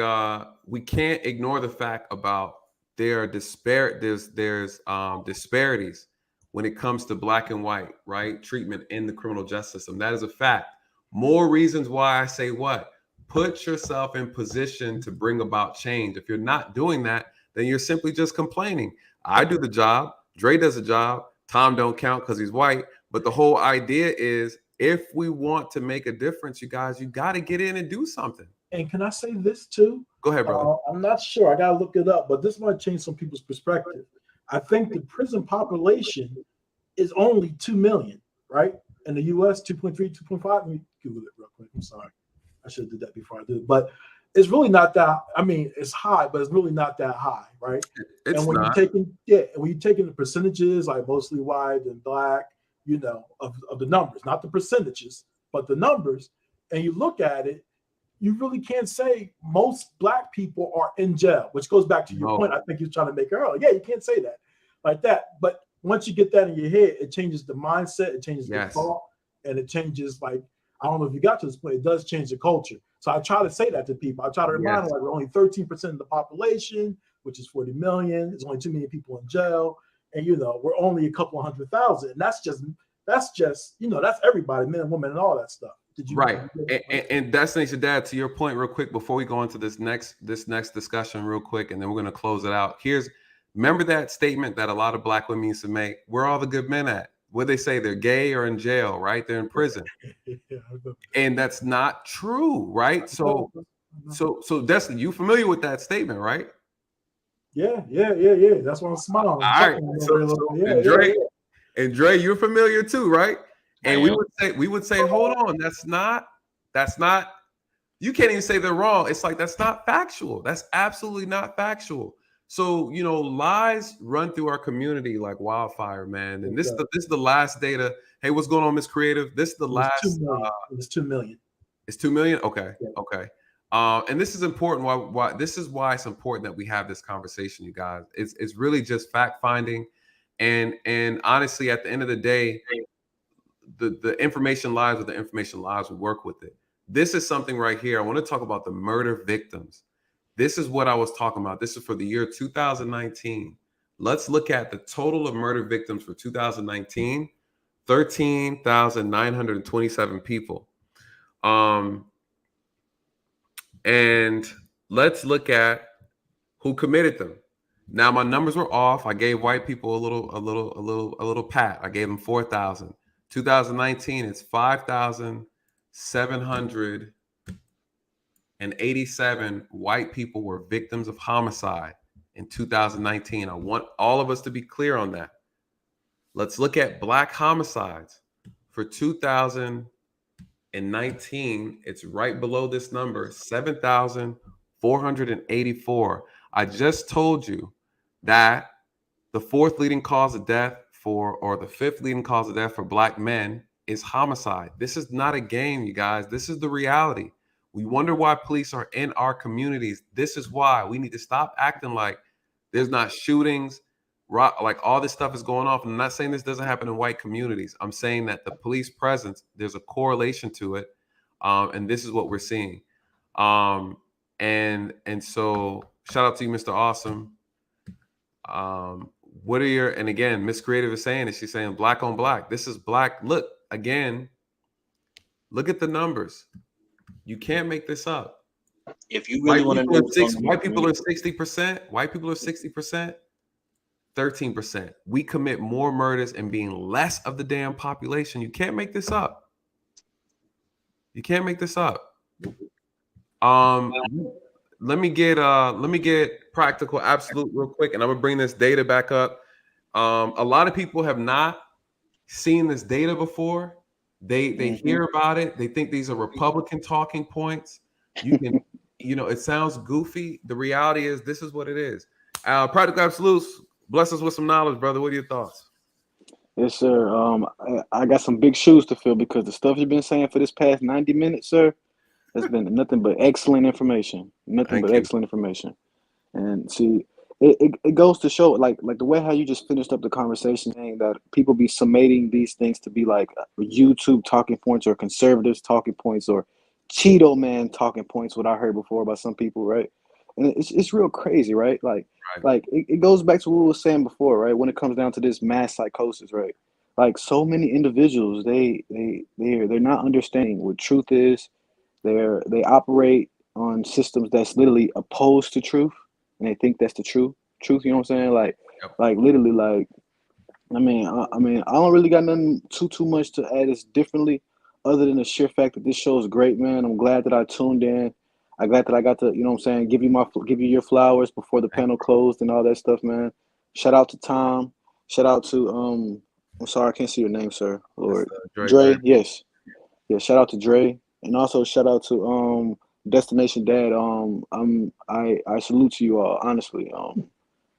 we can't ignore the fact about there's disparities when it comes to Black and white, right? Treatment in the criminal justice system. That is a fact. More reasons why I say what? Put yourself in position to bring about change. If you're not doing that, then you're simply just complaining. I do the job. Dre does the job. Tom don't count because he's white. But the whole idea is if we want to make a difference, you guys, you got to get in and do something. And can I say this too? Go ahead, brother. I'm not sure. I got to look it up, but this might change some people's perspective. I think the prison population is only 2 million, right? In the US, 2.3, 2.5. Let me Google it real quick. I'm sorry. I should have did that before I did it. But it's really not that, I mean, it's high, but it's really not that high, right? It's and when not. you're taking the percentages, like mostly white and Black, you know, of the numbers, not the percentages, but the numbers, and you look at it, you really can't say most Black people are in jail, which goes back to your point I think you're trying to make earlier. Yeah, you can't say that like that. But once you get that in your head, it changes the mindset, it changes the thought, and it changes, like, I don't know if you got to this point, it does change the culture. So I try to say that to people. I try to remind them, like, we're only 13% of the population, which is 40 million. There's only 2 million people in jail. And, you know, we're only a couple 100,000. And that's just, you know, that's everybody, men and women and all that stuff. Right. And Destination Dad, to your point real quick, before we go into this next discussion real quick, and then we're going to close it out. Remember that statement that a lot of Black women used to make, where are all the good men at? What they say, they're gay or in jail, right? They're in prison. And that's not true, right? So Destin, you familiar with that statement, right? Yeah. That's why I'm smiling. All right. And Dre, you're familiar too, right? And we would say, hold on, that's not, you can't even say they're wrong. It's like, that's not factual. That's absolutely not factual. So, you know, lies run through our community like wildfire, man. And this is the last data. Hey, what's going on, Miss Creative? This is the last. 2 million. It's 2 million. It's 2 million? Okay. Yeah. Okay. And this is important. Why this is why it's important that we have this conversation, you guys. It's really just fact finding. And honestly, at the end of the day, the information lies with the information lies. We work with it. This is something right here. I want to talk about the murder victims. This is what I was talking about. This is for the year 2019. Let's look at the total of murder victims for 2019, 13,927 people. And let's look at who committed them. Now, my numbers were off. I gave white people a little pat. I gave them 4,000. 2019, it's 5,787 white people were victims of homicide in 2019. I want all of us to be clear on that. Let's look at Black homicides for 2019. It's right below this number, 7,484. I just told you that the fourth leading cause of death or the fifth leading cause of death for Black men is homicide. This is not a game, you guys. This is the reality. We wonder why police are in our communities. This is why we need to stop acting like there's not shootings, like all this stuff is going off. I'm not saying this doesn't happen in white communities. I'm saying that the police presence, there's a correlation to it. And this is what we're seeing. And so Shout out to you, Mr. Awesome. What are your, and again, Miss Creative is saying it. She's saying black on black. This is black. Look, again, look at the numbers. You can't make this up. If you really want to know, white people are 60%. White people are 60%. 13%. We commit more murders and being less of the damn population. You can't make this up. You can't make this up. Let me get practical absolute real quick, and I'm gonna bring this data back up. A lot of people have not seen this data before. They hear about it. They think these are Republican talking points. You can, it sounds goofy. The reality is this is what it is. Practical absolutes, bless us with some knowledge, brother. What are your thoughts? Yes, sir. I got some big shoes to fill because the stuff you've been saying for this past 90 minutes, sir, has been nothing but excellent information. Excellent information. And see, it goes to show, like the way how you just finished up the conversation, saying that people be summating these things to be like YouTube talking points or conservatives talking points or Cheeto man talking points, what I heard before by some people, right? And it's real crazy, right? Like it goes back to what we were saying before, right? When it comes down to this mass psychosis, right? Like so many individuals, they're not understanding what truth is. They operate on systems that's literally opposed to truth, and they think that's the truth. You know what I'm saying? Like literally, like I mean, I don't really got nothing too much to add this differently, other than the sheer fact that this show is great, man. I'm glad that I tuned in. I'm glad that I got to, you know what I'm saying, give you your flowers before the panel closed and all that stuff, man. Shout out to Tom. Shout out to I'm sorry, I can't see your name, sir. Lord. Dre, yes. Yeah, shout out to Dre. And also shout out to Destination Dad. I salute to you all, honestly.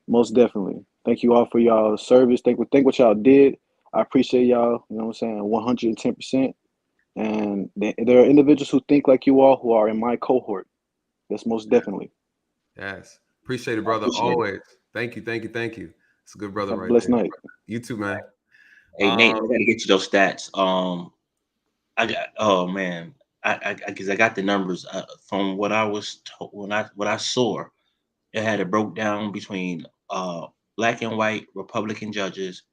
Most definitely. Thank you all for y'all service. Think what y'all did. I appreciate y'all, you know what I'm saying, 110%. And there are individuals who think like you all who are in my cohort. That's most definitely. Yes. Appreciate it, brother. Always. Thank you. It's a good brother right blessed there. Night. You too, man. Hey, Nate, I gotta get you those stats. I got, oh man, I because I got the numbers from what I was told, what I saw. It had it broke down between black and white Republican judges,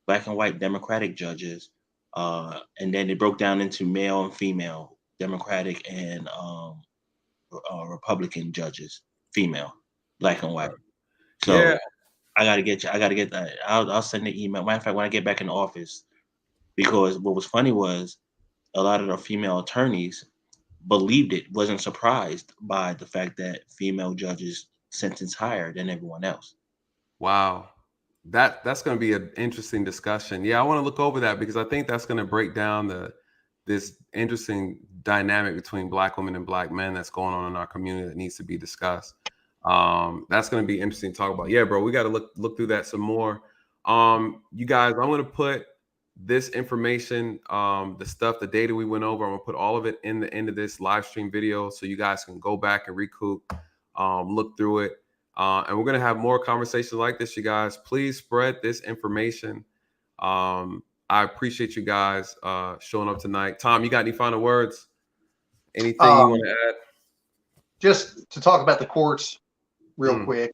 black and white Democratic judges, and then it broke down into male and female Democratic and Republican judges, female, black and white. So yeah. I gotta get that. I'll send the email. Matter of fact, when I get back in the office, because what was funny was a lot of the female attorneys believed it, wasn't surprised by the fact that female judges sentence higher than everyone else. Wow. That's going to be an interesting discussion. Yeah, I want to look over that because I think that's going to break down this interesting dynamic between black women and black men that's going on in our community that needs to be discussed. That's going to be interesting to talk about. Yeah, bro, we got to look through that some more. You guys, I'm going to put this information, the data we went over, I'm going to put all of it in the end of this live stream video so you guys can go back and recoup, look through it. And we're going to have more conversations like this, you guys. Please spread this information. I appreciate you guys showing up tonight. Tom, you got any final words? Anything you want to add? Just to talk about the courts real quick.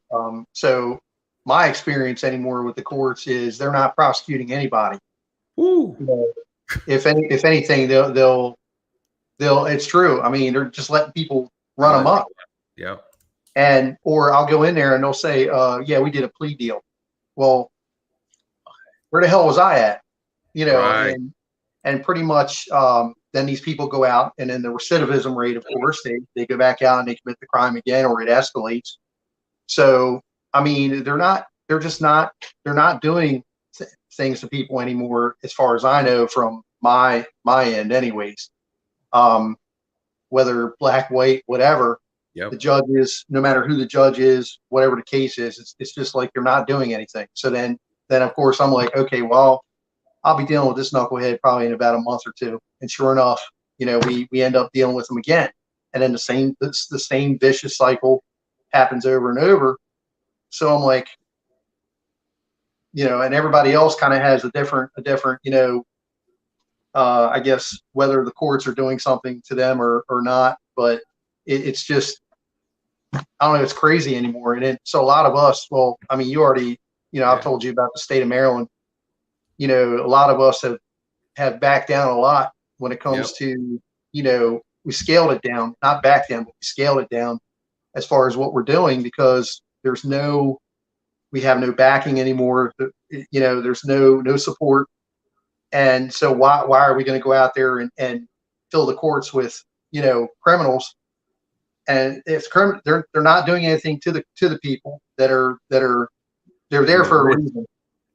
So my experience anymore with the courts is they're not prosecuting anybody. Ooh. You know, if anything, they'll it's true. I mean, they're just letting people run them up. Yeah. Or I'll go in there and they'll say, yeah, we did a plea deal. Well, where the hell was I at? You know, right. and pretty much then these people go out, and then the recidivism rate, of course, they go back out and they commit the crime again, or it escalates. So, I mean, they're not doing things to people anymore, as far as I know, from my end anyways. Whether black, white, whatever. Yep. The judges, no matter who the judge is, whatever the case is, it's just like they're not doing anything. So then of course I'm like, okay, well, I'll be dealing with this knucklehead probably in about a month or two. And sure enough, you know, we end up dealing with them again. And then the same vicious cycle happens over and over. So I'm like, you know, and everybody else kind of has a different, you know, I guess whether the courts are doing something to them or not, but it's just, I don't know, it's crazy anymore. And so a lot of us, well, I mean, you already, I've told you about the state of Maryland. A lot of us have backed down a lot when it comes to, we scaled it down, not back down, but we scaled it down as far as what we're doing, because we have no backing anymore. There's no support. And so why are we going to go out there and fill the courts with, criminals? And if they're not doing anything to the people they're there for a reason.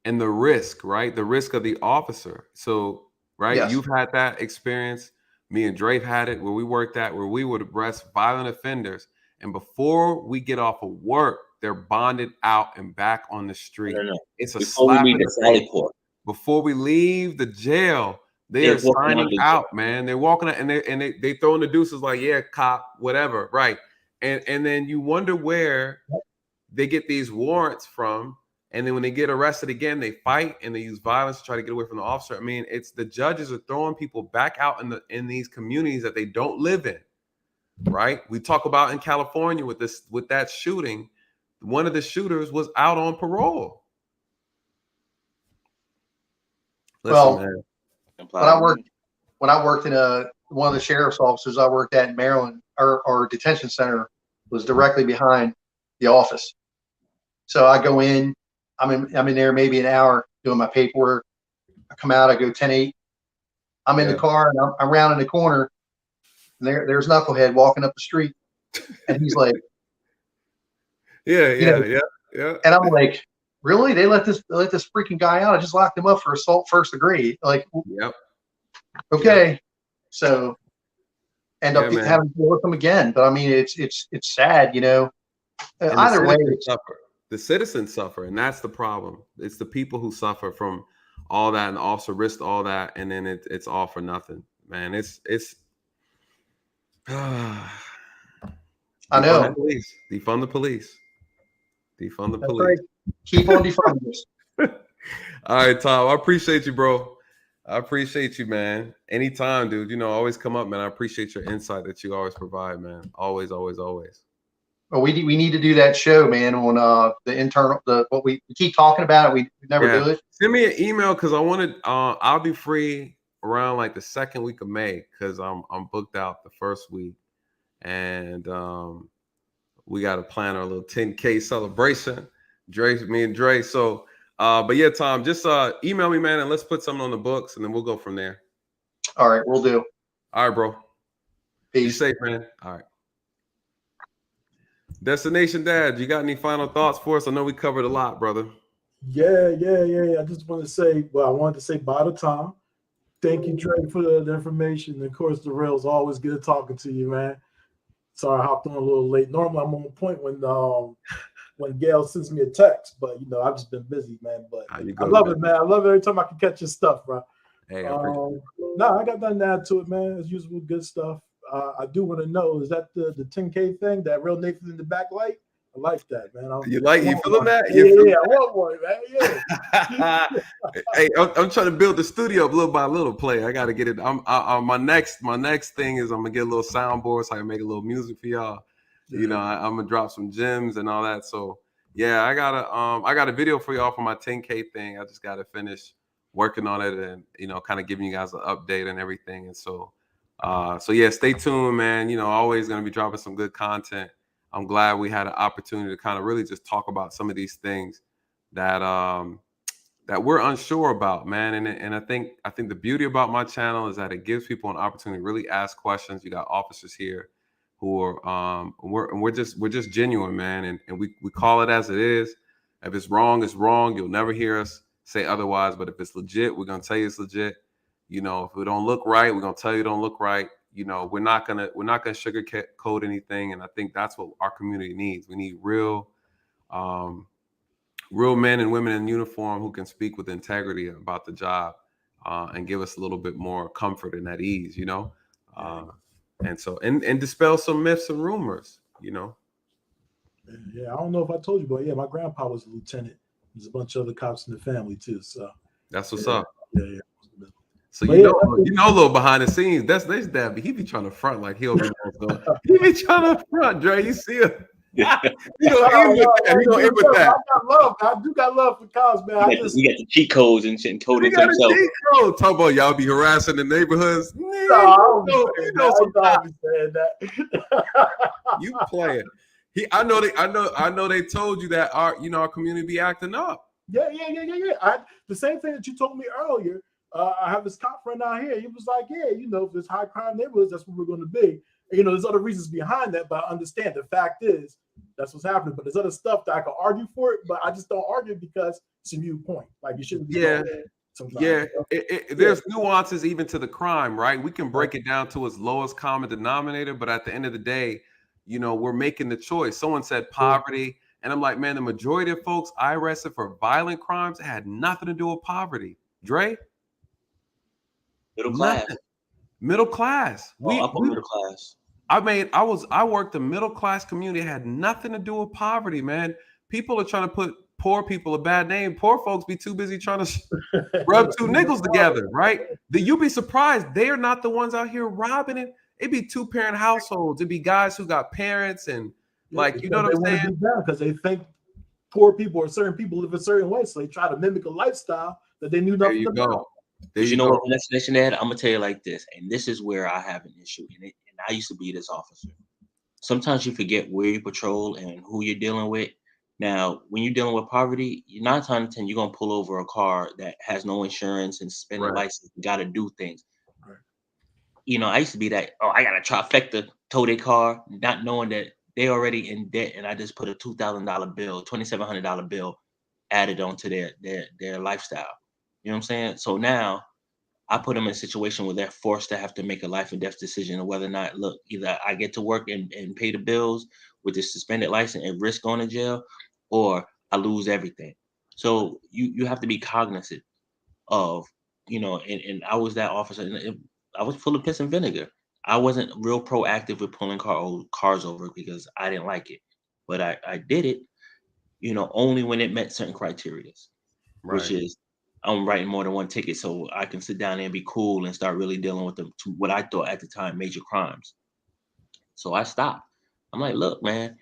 And the risk, right? The risk of the officer. So, right, Yes. You've had that experience. Me and Drake had it where we worked at, where we would arrest violent offenders, and before we get off of work, they're bonded out and back on the street. No. It's a Before slap we in meet the the family face. court. Before we leave the jail, they are signing out, man. They're walking out and they throwing the deuces like, yeah, cop, whatever, right? And then you wonder where they get these warrants from. And then when they get arrested again, they fight and they use violence to try to get away from the officer. I mean, it's the judges are throwing people back out in these communities that they don't live in, right? We talk about in California with that shooting, one of the shooters was out on parole. Listen, man. When I worked in one of the sheriff's offices I worked at in Maryland, our detention center was directly behind the office. So I go in, I'm in there maybe an hour doing my paperwork. I come out, I go 10-8. I'm in the car and I'm rounding the corner, and there's Knucklehead walking up the street, and he's like, yeah. And I'm like, really? They let this freaking guy out? I just locked him up for assault first degree. Like, okay. Yep. So end up having to deal with them again. But I mean, it's sad, Either way, the citizens suffer, and that's the problem. It's the people who suffer from all that, and the officer risked all that, and then it's all for nothing, man. It's I know. Defund the police. Defund the That's police. Right. Keep on defunding this. All right, Tom. I appreciate you, bro. I appreciate you, man. Anytime, dude. Always come up, man. I appreciate your insight that you always provide, man. Always, always, always. Well, we need to do that show, man, on what we keep talking about it. We never do it. Send me an email because I wanted. I'll be free around like the second week of May because I'm booked out the first week, and we got to plan our little 10K celebration. Me and Dre. So, but yeah, Tom, just email me, man, and let's put something on the books, and then we'll go from there. All right, we'll do. All right, bro. Peace. Be safe, man. All right. Destination Dad, you got any final thoughts for us? I know we covered a lot, brother. Yeah. I just want to say, I wanted to say bye to Tom. Thank you, Dre, for the information. And of course, the Real's always good talking to you, man. Sorry I hopped on a little late. Normally, I'm on point when Gail sends me a text, but I've just been busy, man. But I love it, man. I love it every time I can catch your stuff, bro. Hey, I got nothing to add to it, man. As usual, good stuff. I do want to know, is that the 10K thing, that real Nathan in the backlight? I like that, man. You feeling that? Yeah, I want one, man. Yeah. Hey, I'm trying to build the studio up little by little. Play. I got to get it. My next thing is I'm gonna get a little soundboard so I can make a little music for y'all. Yeah. I'm gonna drop some gems and all that. So yeah, I got a video for y'all for my 10K thing. I just got to finish working on it and kind of giving you guys an update and everything. And so yeah, stay tuned, man. Always gonna be dropping some good content. I'm glad we had an opportunity to kind of really just talk about some of these things that we're unsure about, man. And I think the beauty about my channel is that it gives people an opportunity to really ask questions. You got officers here who are we're just genuine, man, and we call it as it is. If it's wrong, it's wrong. You'll never hear us say otherwise. But if it's legit, we're gonna tell you it's legit. If it don't look right, we're gonna tell you it don't look right. We're not gonna sugarcoat anything, and I think that's what our community needs. We need real men and women in uniform who can speak with integrity about the job and give us a little bit more comfort and at ease, and dispel some myths and rumors, Yeah, I don't know if I told you, but yeah, my grandpa was a lieutenant. There's a bunch of other cops in the family too, so that's what's up. Yeah. So you know a little behind the scenes. That's Dad. He be trying to front like he'll be. He be trying to front, Dre. You see him? You gonna end with that. You gonna end with that. I got love. I do got love for Cos, man. You got the cheat codes and shit and code it to himself. Talk about y'all be harassing the neighborhoods. No, you know sometimes saying that. You playing. I know they told you that our community be acting up. Yeah. The same thing that you told me earlier. I have this cop friend out here. He was like, yeah, if there's high crime neighborhoods, that's where we're going to be. And, there's other reasons behind that, but I understand the fact is that's what's happening. But there's other stuff that I can argue for it, but I just don't argue because it's a new point. Like you shouldn't be. Yeah. There's nuances even to the crime, right? We can break it down to its lowest common denominator, but at the end of the day, we're making the choice. Someone said poverty, and I'm like, man, the majority of folks I arrested for violent crimes had nothing to do with poverty. Dre? Middle class. Middle class. Upper middle class. I worked the middle class community. It had nothing to do with poverty, man. People are trying to put poor people a bad name. Poor folks be too busy trying to rub two nickels together, right? You'll be surprised. They are not the ones out here robbing it. It'd be 2-parent households. It'd be guys who got parents and what I'm saying? Because they think poor people or certain people live a certain way, so they try to mimic a lifestyle that they knew nothing about. You know what the destination had? I'm gonna tell you like this, and this is where I have an issue. And I used to be this officer. Sometimes you forget where you patrol and who you're dealing with. Now, when you're dealing with poverty, 9 times out of 10, you're gonna pull over a car that has no insurance and suspended license. You gotta do things. Right. I used to be that. Oh, I gotta trifecta tow their car, not knowing that they already in debt, and I just put a $2,000 bill, $2,700 bill added onto their lifestyle. You know what I'm saying? So now I put them in a situation where they're forced to have to make a life and death decision of whether or not, look, either I get to work and pay the bills with this suspended license and risk going to jail, or I lose everything. So you have to be cognizant of, and I was that officer, and I was full of piss and vinegar. I wasn't real proactive with pulling cars over because I didn't like it. But I did it, only when it met certain criteria, which is I'm writing more than one ticket so I can sit down there and be cool and start really dealing with them to what I thought at the time major crimes. So I stopped. I'm like, look, man,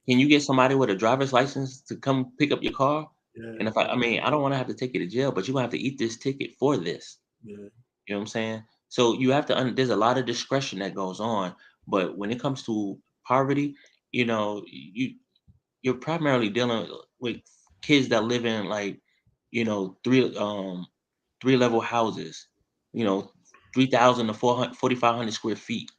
can you get somebody with a driver's license to come pick up your car? Yeah. And if I don't want to have to take you to jail, but you're gonna have to eat this ticket for this. Yeah. You know what I'm saying? So you have to there's a lot of discretion that goes on, but when it comes to poverty, you're primarily dealing with kids that live in like 3-level houses, 3,000 to 4,500 square feet.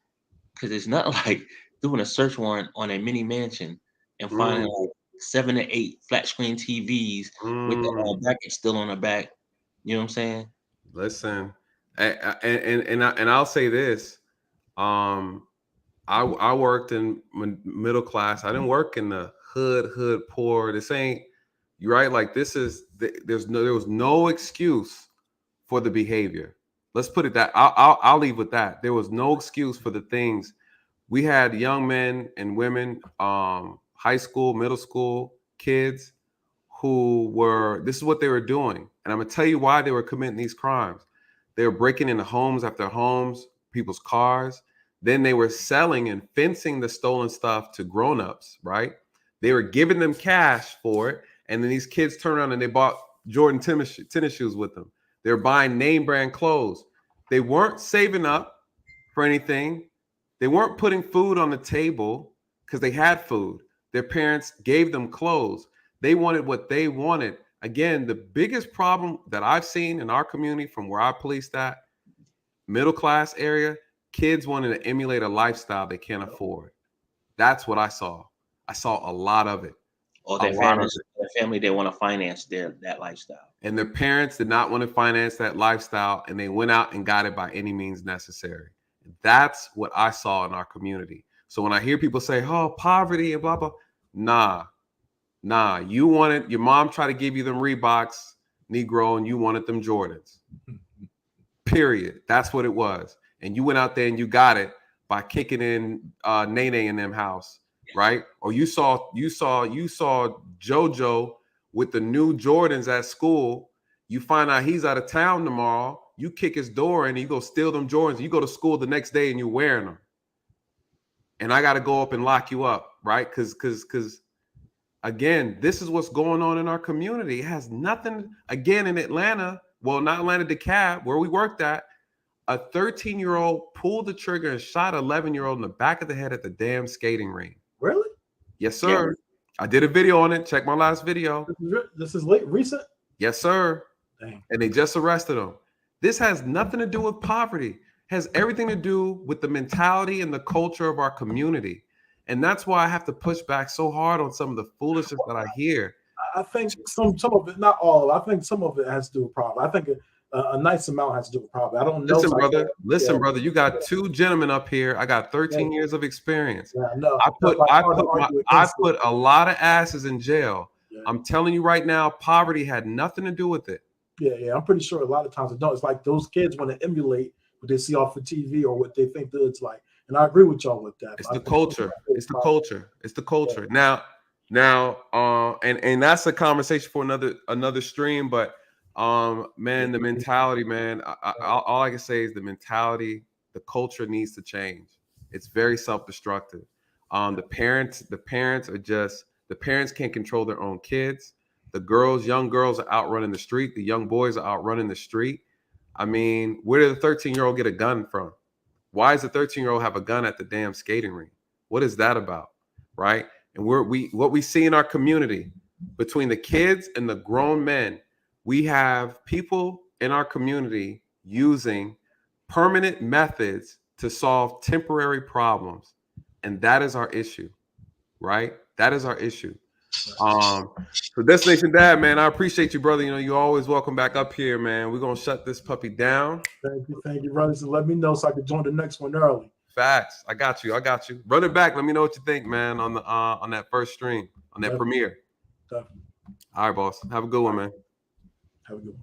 Because it's not like doing a search warrant on a mini mansion and finding like 7 to 8 flat screen TVs with the bracket still on the back. You know what I'm saying? Listen, and I'll say this: I worked in middle class. I didn't work in the hood poor. This ain't. You're right. Like there was no excuse for the behavior. Let's put it that. I'll leave with that. There was no excuse for the things. We had young men and women, high school, middle school kids who this is what they were doing. And I'm gonna tell you why they were committing these crimes. They were breaking into homes after homes, people's cars. Then they were selling and fencing the stolen stuff to grown-ups, right? They were giving them cash for it. And then these kids turn around and they bought Jordan tennis shoes with them. They're buying name brand clothes. They weren't saving up for anything. They weren't putting food on the table because they had food. Their parents gave them clothes. They wanted what they wanted. Again, the biggest problem that I've seen in our community from where I policed that middle class area, kids wanting to emulate a lifestyle they can't afford. That's what I saw. I saw a lot of it. Or their family, they want to finance that lifestyle. And their parents did not want to finance that lifestyle, and they went out and got it by any means necessary. That's what I saw in our community. So when I hear people say, oh, poverty and blah, blah, nah, you wanted, your mom tried to give you them Reeboks, Negro, and you wanted them Jordans. Period. That's what it was. And you went out there and you got it by kicking in Nene in them house. Right? Or you saw JoJo with the new Jordans at school. You find out he's out of town tomorrow. You kick his door in and you go steal them Jordans. You go to school the next day and you're wearing them. And I got to go up and lock you up right? Because again, this is what's going on in our community. It has nothing, again, in Atlanta, well, not Atlanta, DeKalb, where we worked at, a 13-year-old pulled the trigger and shot an 11-year-old in the back of the head at the damn skating ring. Really? Yes, sir. Yeah. I did a video on it. Check my last video. This is late, recent? Yes, sir. Dang. And they just arrested him. This has nothing to do with poverty. It has everything to do with the mentality and the culture of our community. And that's why I have to push back so hard on some of the foolishness that I hear. I think some of it, not all of it, I think some of it has to do with poverty. I think a nice amount has to do with poverty. I don't know. Listen, brother, you got two gentlemen up here. I got 13 years of experience. Yeah, no, I put a lot of asses in jail. Yeah. I'm telling you right now, poverty had nothing to do with it. Yeah, I'm pretty sure a lot of times it don't. It's like those kids want to emulate what they see off of TV or what they think the hood's like. And I agree with y'all with that. It's the culture. It's the culture. It's the culture. Yeah. Now, and that's a conversation for another stream. But man, the mentality, man. All I can say is the mentality, the culture needs to change. It's very self-destructive. The parents can't control their own kids. The young girls are out running the street. The young boys are out running the street. I mean, where did the 13-year-old get a gun from? Why does the 13-year-old have a gun at the damn skating rink? What is that about? Right? And what we see in our community between the kids and the grown men, we have people in our community using permanent methods to solve temporary problems. And that is our issue, right? That is our issue. So Destination Dad, man, I appreciate you, brother. You know, you're always welcome back up here, man. We're gonna shut this puppy down. Thank you, brothers. And let me know so I can join the next one early. Facts. I got you. Run it back. Let me know what you think, man, on that first stream, on that premiere. Definitely. All right, boss. Have a good one, man. Have a good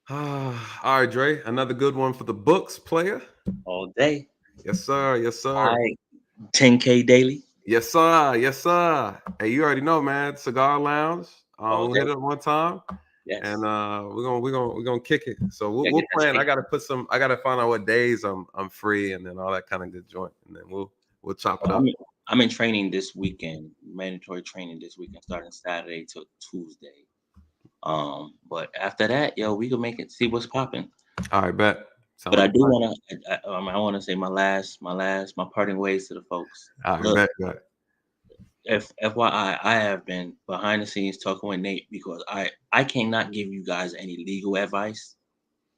one. All right, Dre. Another good one for the books, player. All day. Yes, sir. Yes, sir. All right. 10K daily. Yes, sir. Yes, sir. Hey, you already know, man. Cigar Lounge. We'll hit it one time. Yes. And we're gonna kick it. So we'll plan. I gotta find out what days I'm free and then all that kind of good joint. And then we'll chop it up. I'm in training this weekend, mandatory training this weekend, starting Saturday to Tuesday. But after that, we can make it, see what's popping. All right, bet. But I do want to say my parting ways to the folks. Look, FYI, I have been behind the scenes talking with Nate because I cannot give you guys any legal advice,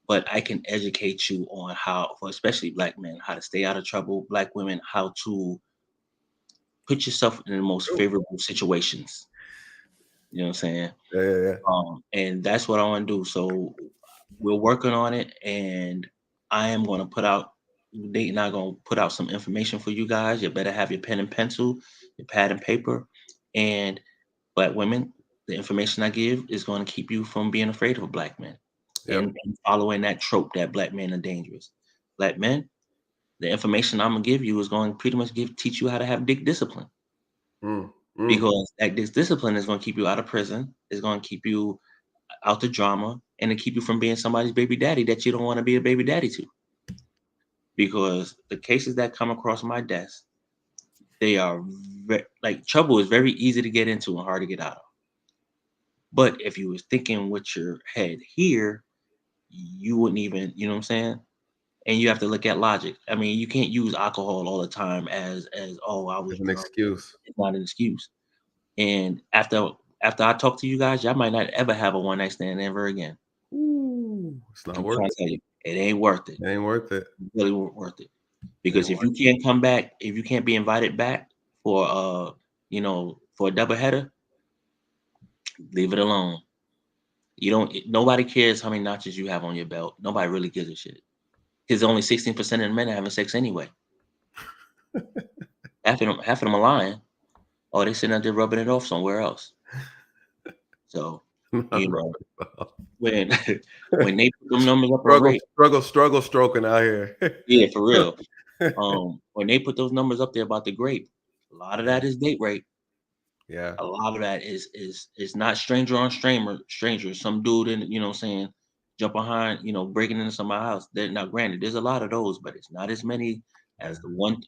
but I can educate you on how, for especially Black men, how to stay out of trouble, Black women, how to put yourself in the most favorable situations. You know what I'm saying? Yeah. And that's what I want to do. So we're working on it, and I am going to put out, Nate and I are going to put out some information for you guys. You better have your pen and pencil, your pad and paper. And Black women, the information I give is going to keep you from being afraid of a Black man. Yep. And following that trope that Black men are dangerous. Black men, the information I'm going to give you is going to pretty much teach you how to have dick discipline. Because that discipline is going to keep you out of prison, is going to keep you out the drama, and to keep you from being somebody's baby daddy that you don't want to be a baby daddy to. Because the cases that come across my desk, they are trouble is very easy to get into and hard to get out of. But if you was thinking with your head here, you wouldn't even, you know what I'm saying? And you have to look at logic. I mean, you can't use alcohol all the time as I was an excuse. It's not an excuse. And after I talk to you guys, y'all might not ever have a one night stand ever again. Ooh, it's not worth it. It ain't worth it. It ain't worth it. It's really worth it. Because if you can't come back, if you can't be invited back for for a double header, leave it alone. Nobody cares how many notches you have on your belt. Nobody really gives a shit. Because only 16% of the men are having sex anyway. half of them are lying. Or they sitting out there rubbing it off somewhere else. So, when they put them numbers up on rape, struggle stroking out here. Yeah, for real. When they put those numbers up there about the grape, a lot of that is date rape. Yeah. A lot of that is not stranger on stranger. Some dude jump behind, breaking into somebody's house. Now, granted, there's a lot of those, but it's not as many as the one,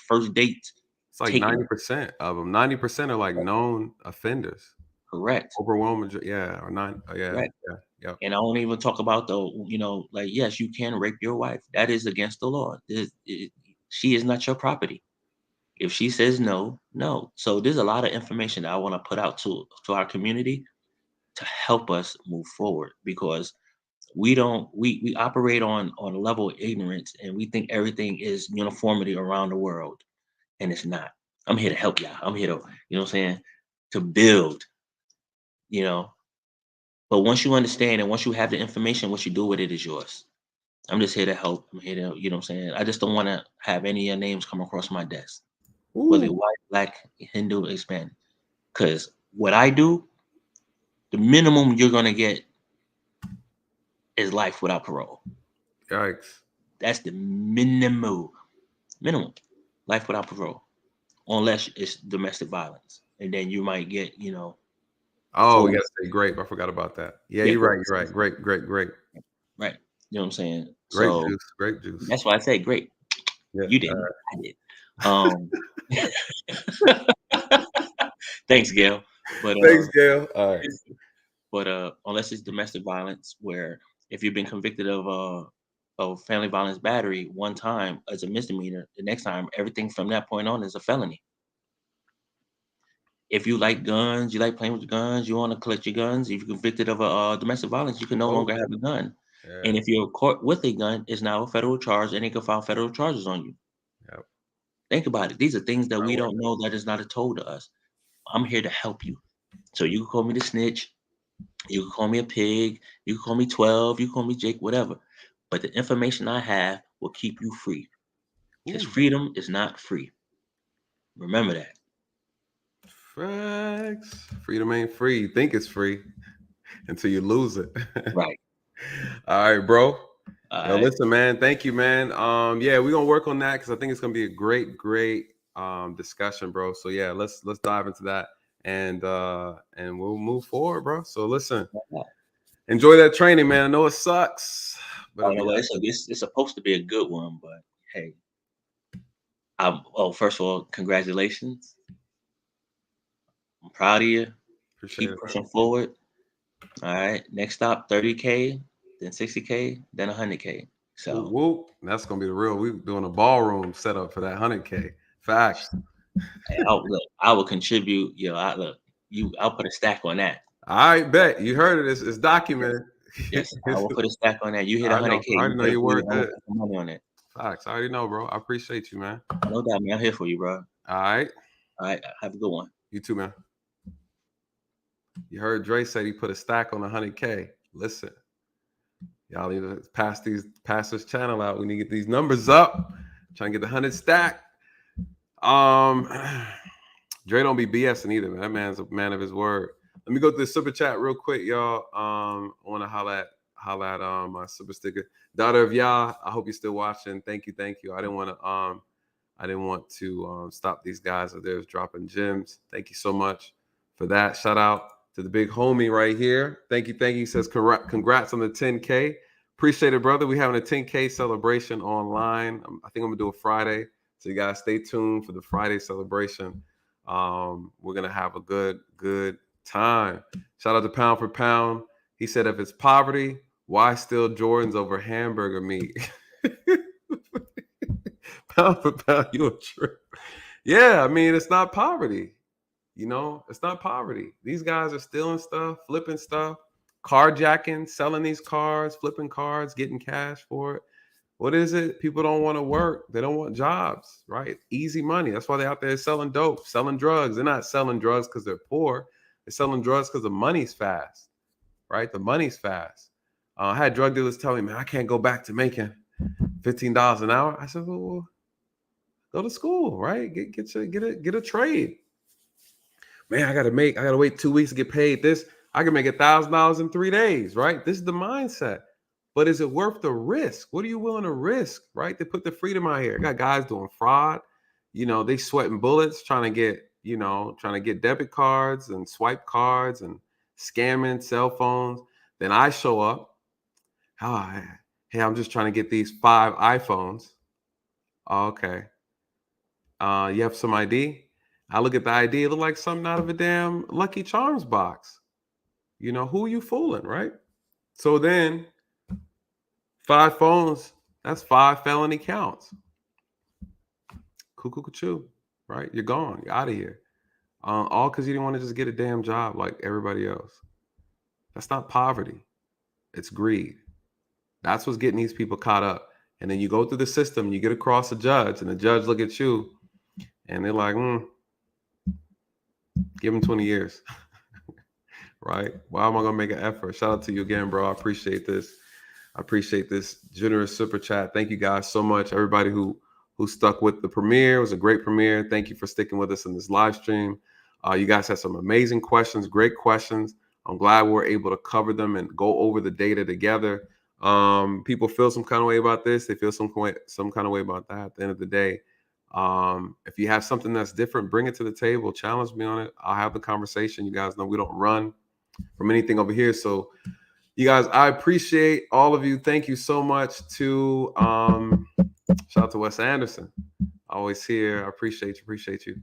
first date It's like 90% of them. 90% are like known offenders. Correct. Overwhelming, yeah, or not. Yeah, Correct. yeah. And I won't even talk about like, yes, you can rape your wife. That is against the law. She is not your property. If she says no, no. So there's a lot of information that I want to put out to our community to help us move forward, because we operate on a level of ignorance, and we think everything is uniformity around the world, and it's not. I'm here to help y'all. I'm here to, you know what I'm saying, to build, But once you understand and once you have the information, what you do with it is yours. I'm just here to help. I'm here to, you know what I'm saying? I just don't want to have any of your names come across my desk, whether white, black, Hindu, Hispanic. Because what I do, the minimum you're going to get is life without parole. Yikes. That's the minimum. Life without parole. Unless it's domestic violence. And then you might get, Oh, we got to say grape. I forgot about that. Yeah, you're right. You're right. Great. Right. You know what I'm saying? Grape juice. That's why I say grape. Yeah, you didn't. I did. Thanks, Gail. But thanks, Gail. All right. But unless it's domestic violence, where if you've been convicted of family violence battery one time as a misdemeanor, the next time everything from that point on is a felony. If you like guns, you like playing with guns, you want to collect your guns. If you're convicted of a domestic violence, you can no longer have a gun. Yeah. And if you're caught with a gun, it's now a federal charge, and they can file federal charges on you. Yep. Think about it. These are things that we don't know, that is not told to us. I'm here to help you. So you can call me the snitch. You can call me a pig. You can call me 12. You can call me Jake, whatever. But the information I have will keep you free. Because freedom is not free. Remember that. Facts. Freedom ain't free. You think it's free until you lose it. Right. All right, bro. Listen, man. Thank you, man. Yeah, we're gonna work on that because I think it's gonna be a great discussion, bro. So yeah, let's dive into that and we'll move forward, bro. So listen, enjoy that training, man. I know it sucks, but it's supposed to be a good one. But hey, first of all, congratulations. I'm proud of you. Appreciate Keep pushing forward. All right. Next stop, 30K, then 60K, then 100K. So whoop. That's gonna be the real. We're doing a ballroom setup for that 100K. Facts. I will contribute. I'll put a stack on that. I bet you heard it. It's documented. Yes, I will put a stack on that. You hit 100K. I already know you worth it. Money on it. Facts. I already know, bro. I appreciate you, man. No doubt, man. I'm here for you, bro. All right. Have a good one. You too, man. You heard Dre say he put a stack on 100K. Listen, y'all need to pass this channel out. We need to get these numbers up. Trying to get the 100 stack. Dre don't be BSing either, man. That man's a man of his word. Let me go to the super chat real quick, y'all. I want to holla at my super sticker. Daughter of Yah, I hope you're still watching. Thank you. I didn't want to stop these guys that they're dropping gems. Thank you so much for that. Shout out to the big homie right here. Thank you. He says congrats on the 10K. Appreciate it, brother. We're having a 10K celebration online. I think I'm gonna do it Friday. So you guys stay tuned for the Friday celebration. We're gonna have a good time. Shout out to Pound for Pound. He said, if it's poverty, why steal Jordans over hamburger meat? Pound for pound, you a trip. Yeah, I mean, it's not poverty. It's not poverty. These guys are stealing stuff, flipping stuff, carjacking, selling these cars, flipping cars, getting cash for it. What is it? People don't want to work. They don't want jobs, right? Easy money. That's why they're out there selling dope, selling drugs. They're not selling drugs because they're poor. They're selling drugs because the money's fast, right? The money's fast. I had drug dealers tell me, man, I can't go back to making $15 an hour. I said, well, go to school, right? Get a trade. Man, I gotta wait 2 weeks to get paid this. I can make $1,000 in 3 days, right? This is the mindset. But is it worth the risk? What are you willing to risk, right? To put the freedom out here. I got guys doing fraud. They sweating bullets, trying to get debit cards and swipe cards and scamming cell phones. Then I show up. Hey, I'm just trying to get these 5 iPhones. Oh, okay. You have some ID. I look at the ID, it look like something out of a damn Lucky Charms box. You know, who are you fooling, right? So then 5 phones, that's 5 felony counts. Cuckoo, right? You're gone. You're out of here. All because you didn't want to just get a damn job like everybody else. That's not poverty. It's greed. That's what's getting these people caught up. And then you go through the system, you get across a judge, and the judge look at you, and they're like, give him 20 years. Right? Why am I going to make an effort? Shout out to you again, bro. I appreciate this. I appreciate this generous super chat. Thank you guys so much. Everybody who stuck with the premiere. It was a great premiere. Thank you for sticking with us in this live stream. You guys had some amazing questions, great questions. I'm glad we're able to cover them and go over the data together. People feel some kind of way about this. They feel some kind of way about that. At the end of the day, if you have something that's different, bring it to the table. Challenge me on it. I'll have the conversation. You guys know we don't run from anything over here. So you guys, I appreciate all of you. Thank you so much to shout out to Wes Anderson. Always here. I appreciate you.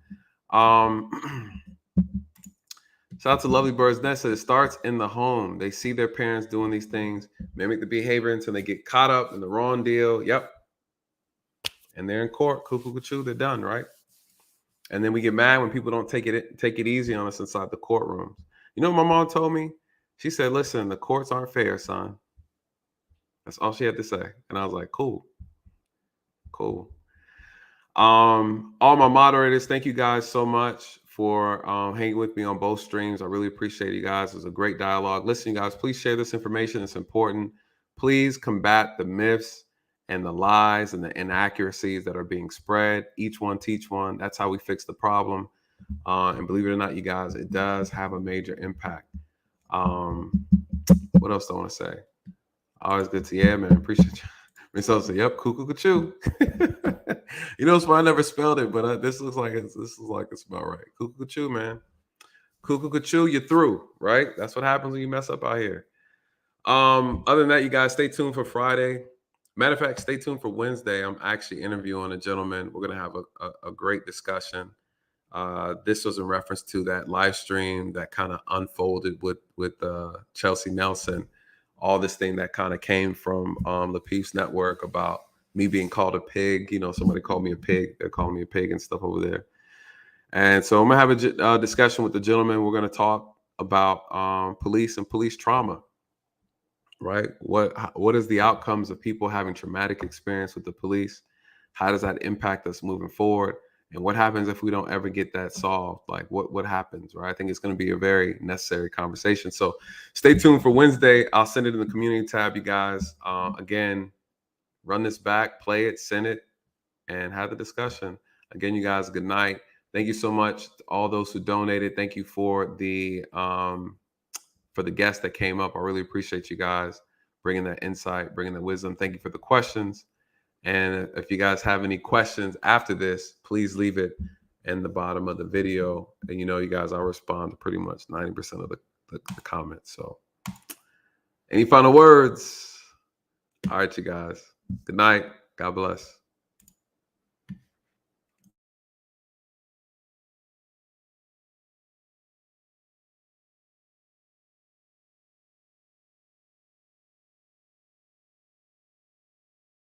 Shout out to Lovely Bird's Nest. It starts in the home. They see their parents doing these things, mimic the behavior until they get caught up in the wrong deal. Yep. And they're in court. Cuckoo, they're done, right? And then we get mad when people don't take it easy on us inside the courtrooms. You know what my mom told me? She said, listen, the courts aren't fair, son. That's all she had to say. And I was like, cool. All my moderators, thank you guys so much for hanging with me on both streams. I really appreciate you guys. It was a great dialogue. Listen, you guys, please share this information. It's important. Please combat the myths and the lies and the inaccuracies that are being spread. Each one teach one. That's how we fix the problem. And believe it or not, you guys, it does have a major impact. What else do I want to say? Always good to, yeah, man. Appreciate you. Miss Sosa, yep, cuckoo. You know, it's why I never spelled it, but this looks like it's about right. Cuckoo, man. Cuckoo, you're through, right? That's what happens when you mess up out here. Other than that, you guys stay tuned for Friday. Matter of fact, stay tuned for Wednesday. I'm actually interviewing a gentleman. We're gonna have a great discussion. This was in reference to that live stream that kind of unfolded with Chelsea Nelson. All this thing that kind of came from Lapeef's network about me being called a pig. You know, somebody called me a pig. They're calling me a pig and stuff over there. And so I'm going to have a discussion with the gentleman. We're going to talk about police and police trauma, right? What is the outcomes of people having traumatic experience with the police? How does that impact us moving forward? And what happens if we don't ever get that solved? Like what happens, right? I think it's going to be a very necessary conversation. So stay tuned for Wednesday. I'll send it in the community tab, you guys. Again, run this back, play it, send it, and have the discussion. Again, you guys, good night. Thank you so much to all those who donated. Thank you for the guests that came up. I really appreciate you guys bringing that insight, bringing the wisdom. Thank you for the questions. And if you guys have any questions after this, please leave it in the bottom of the video. And you know, you guys, I'll respond to pretty much 90% of the comments. So any final words? All right, you guys. Good night. God bless.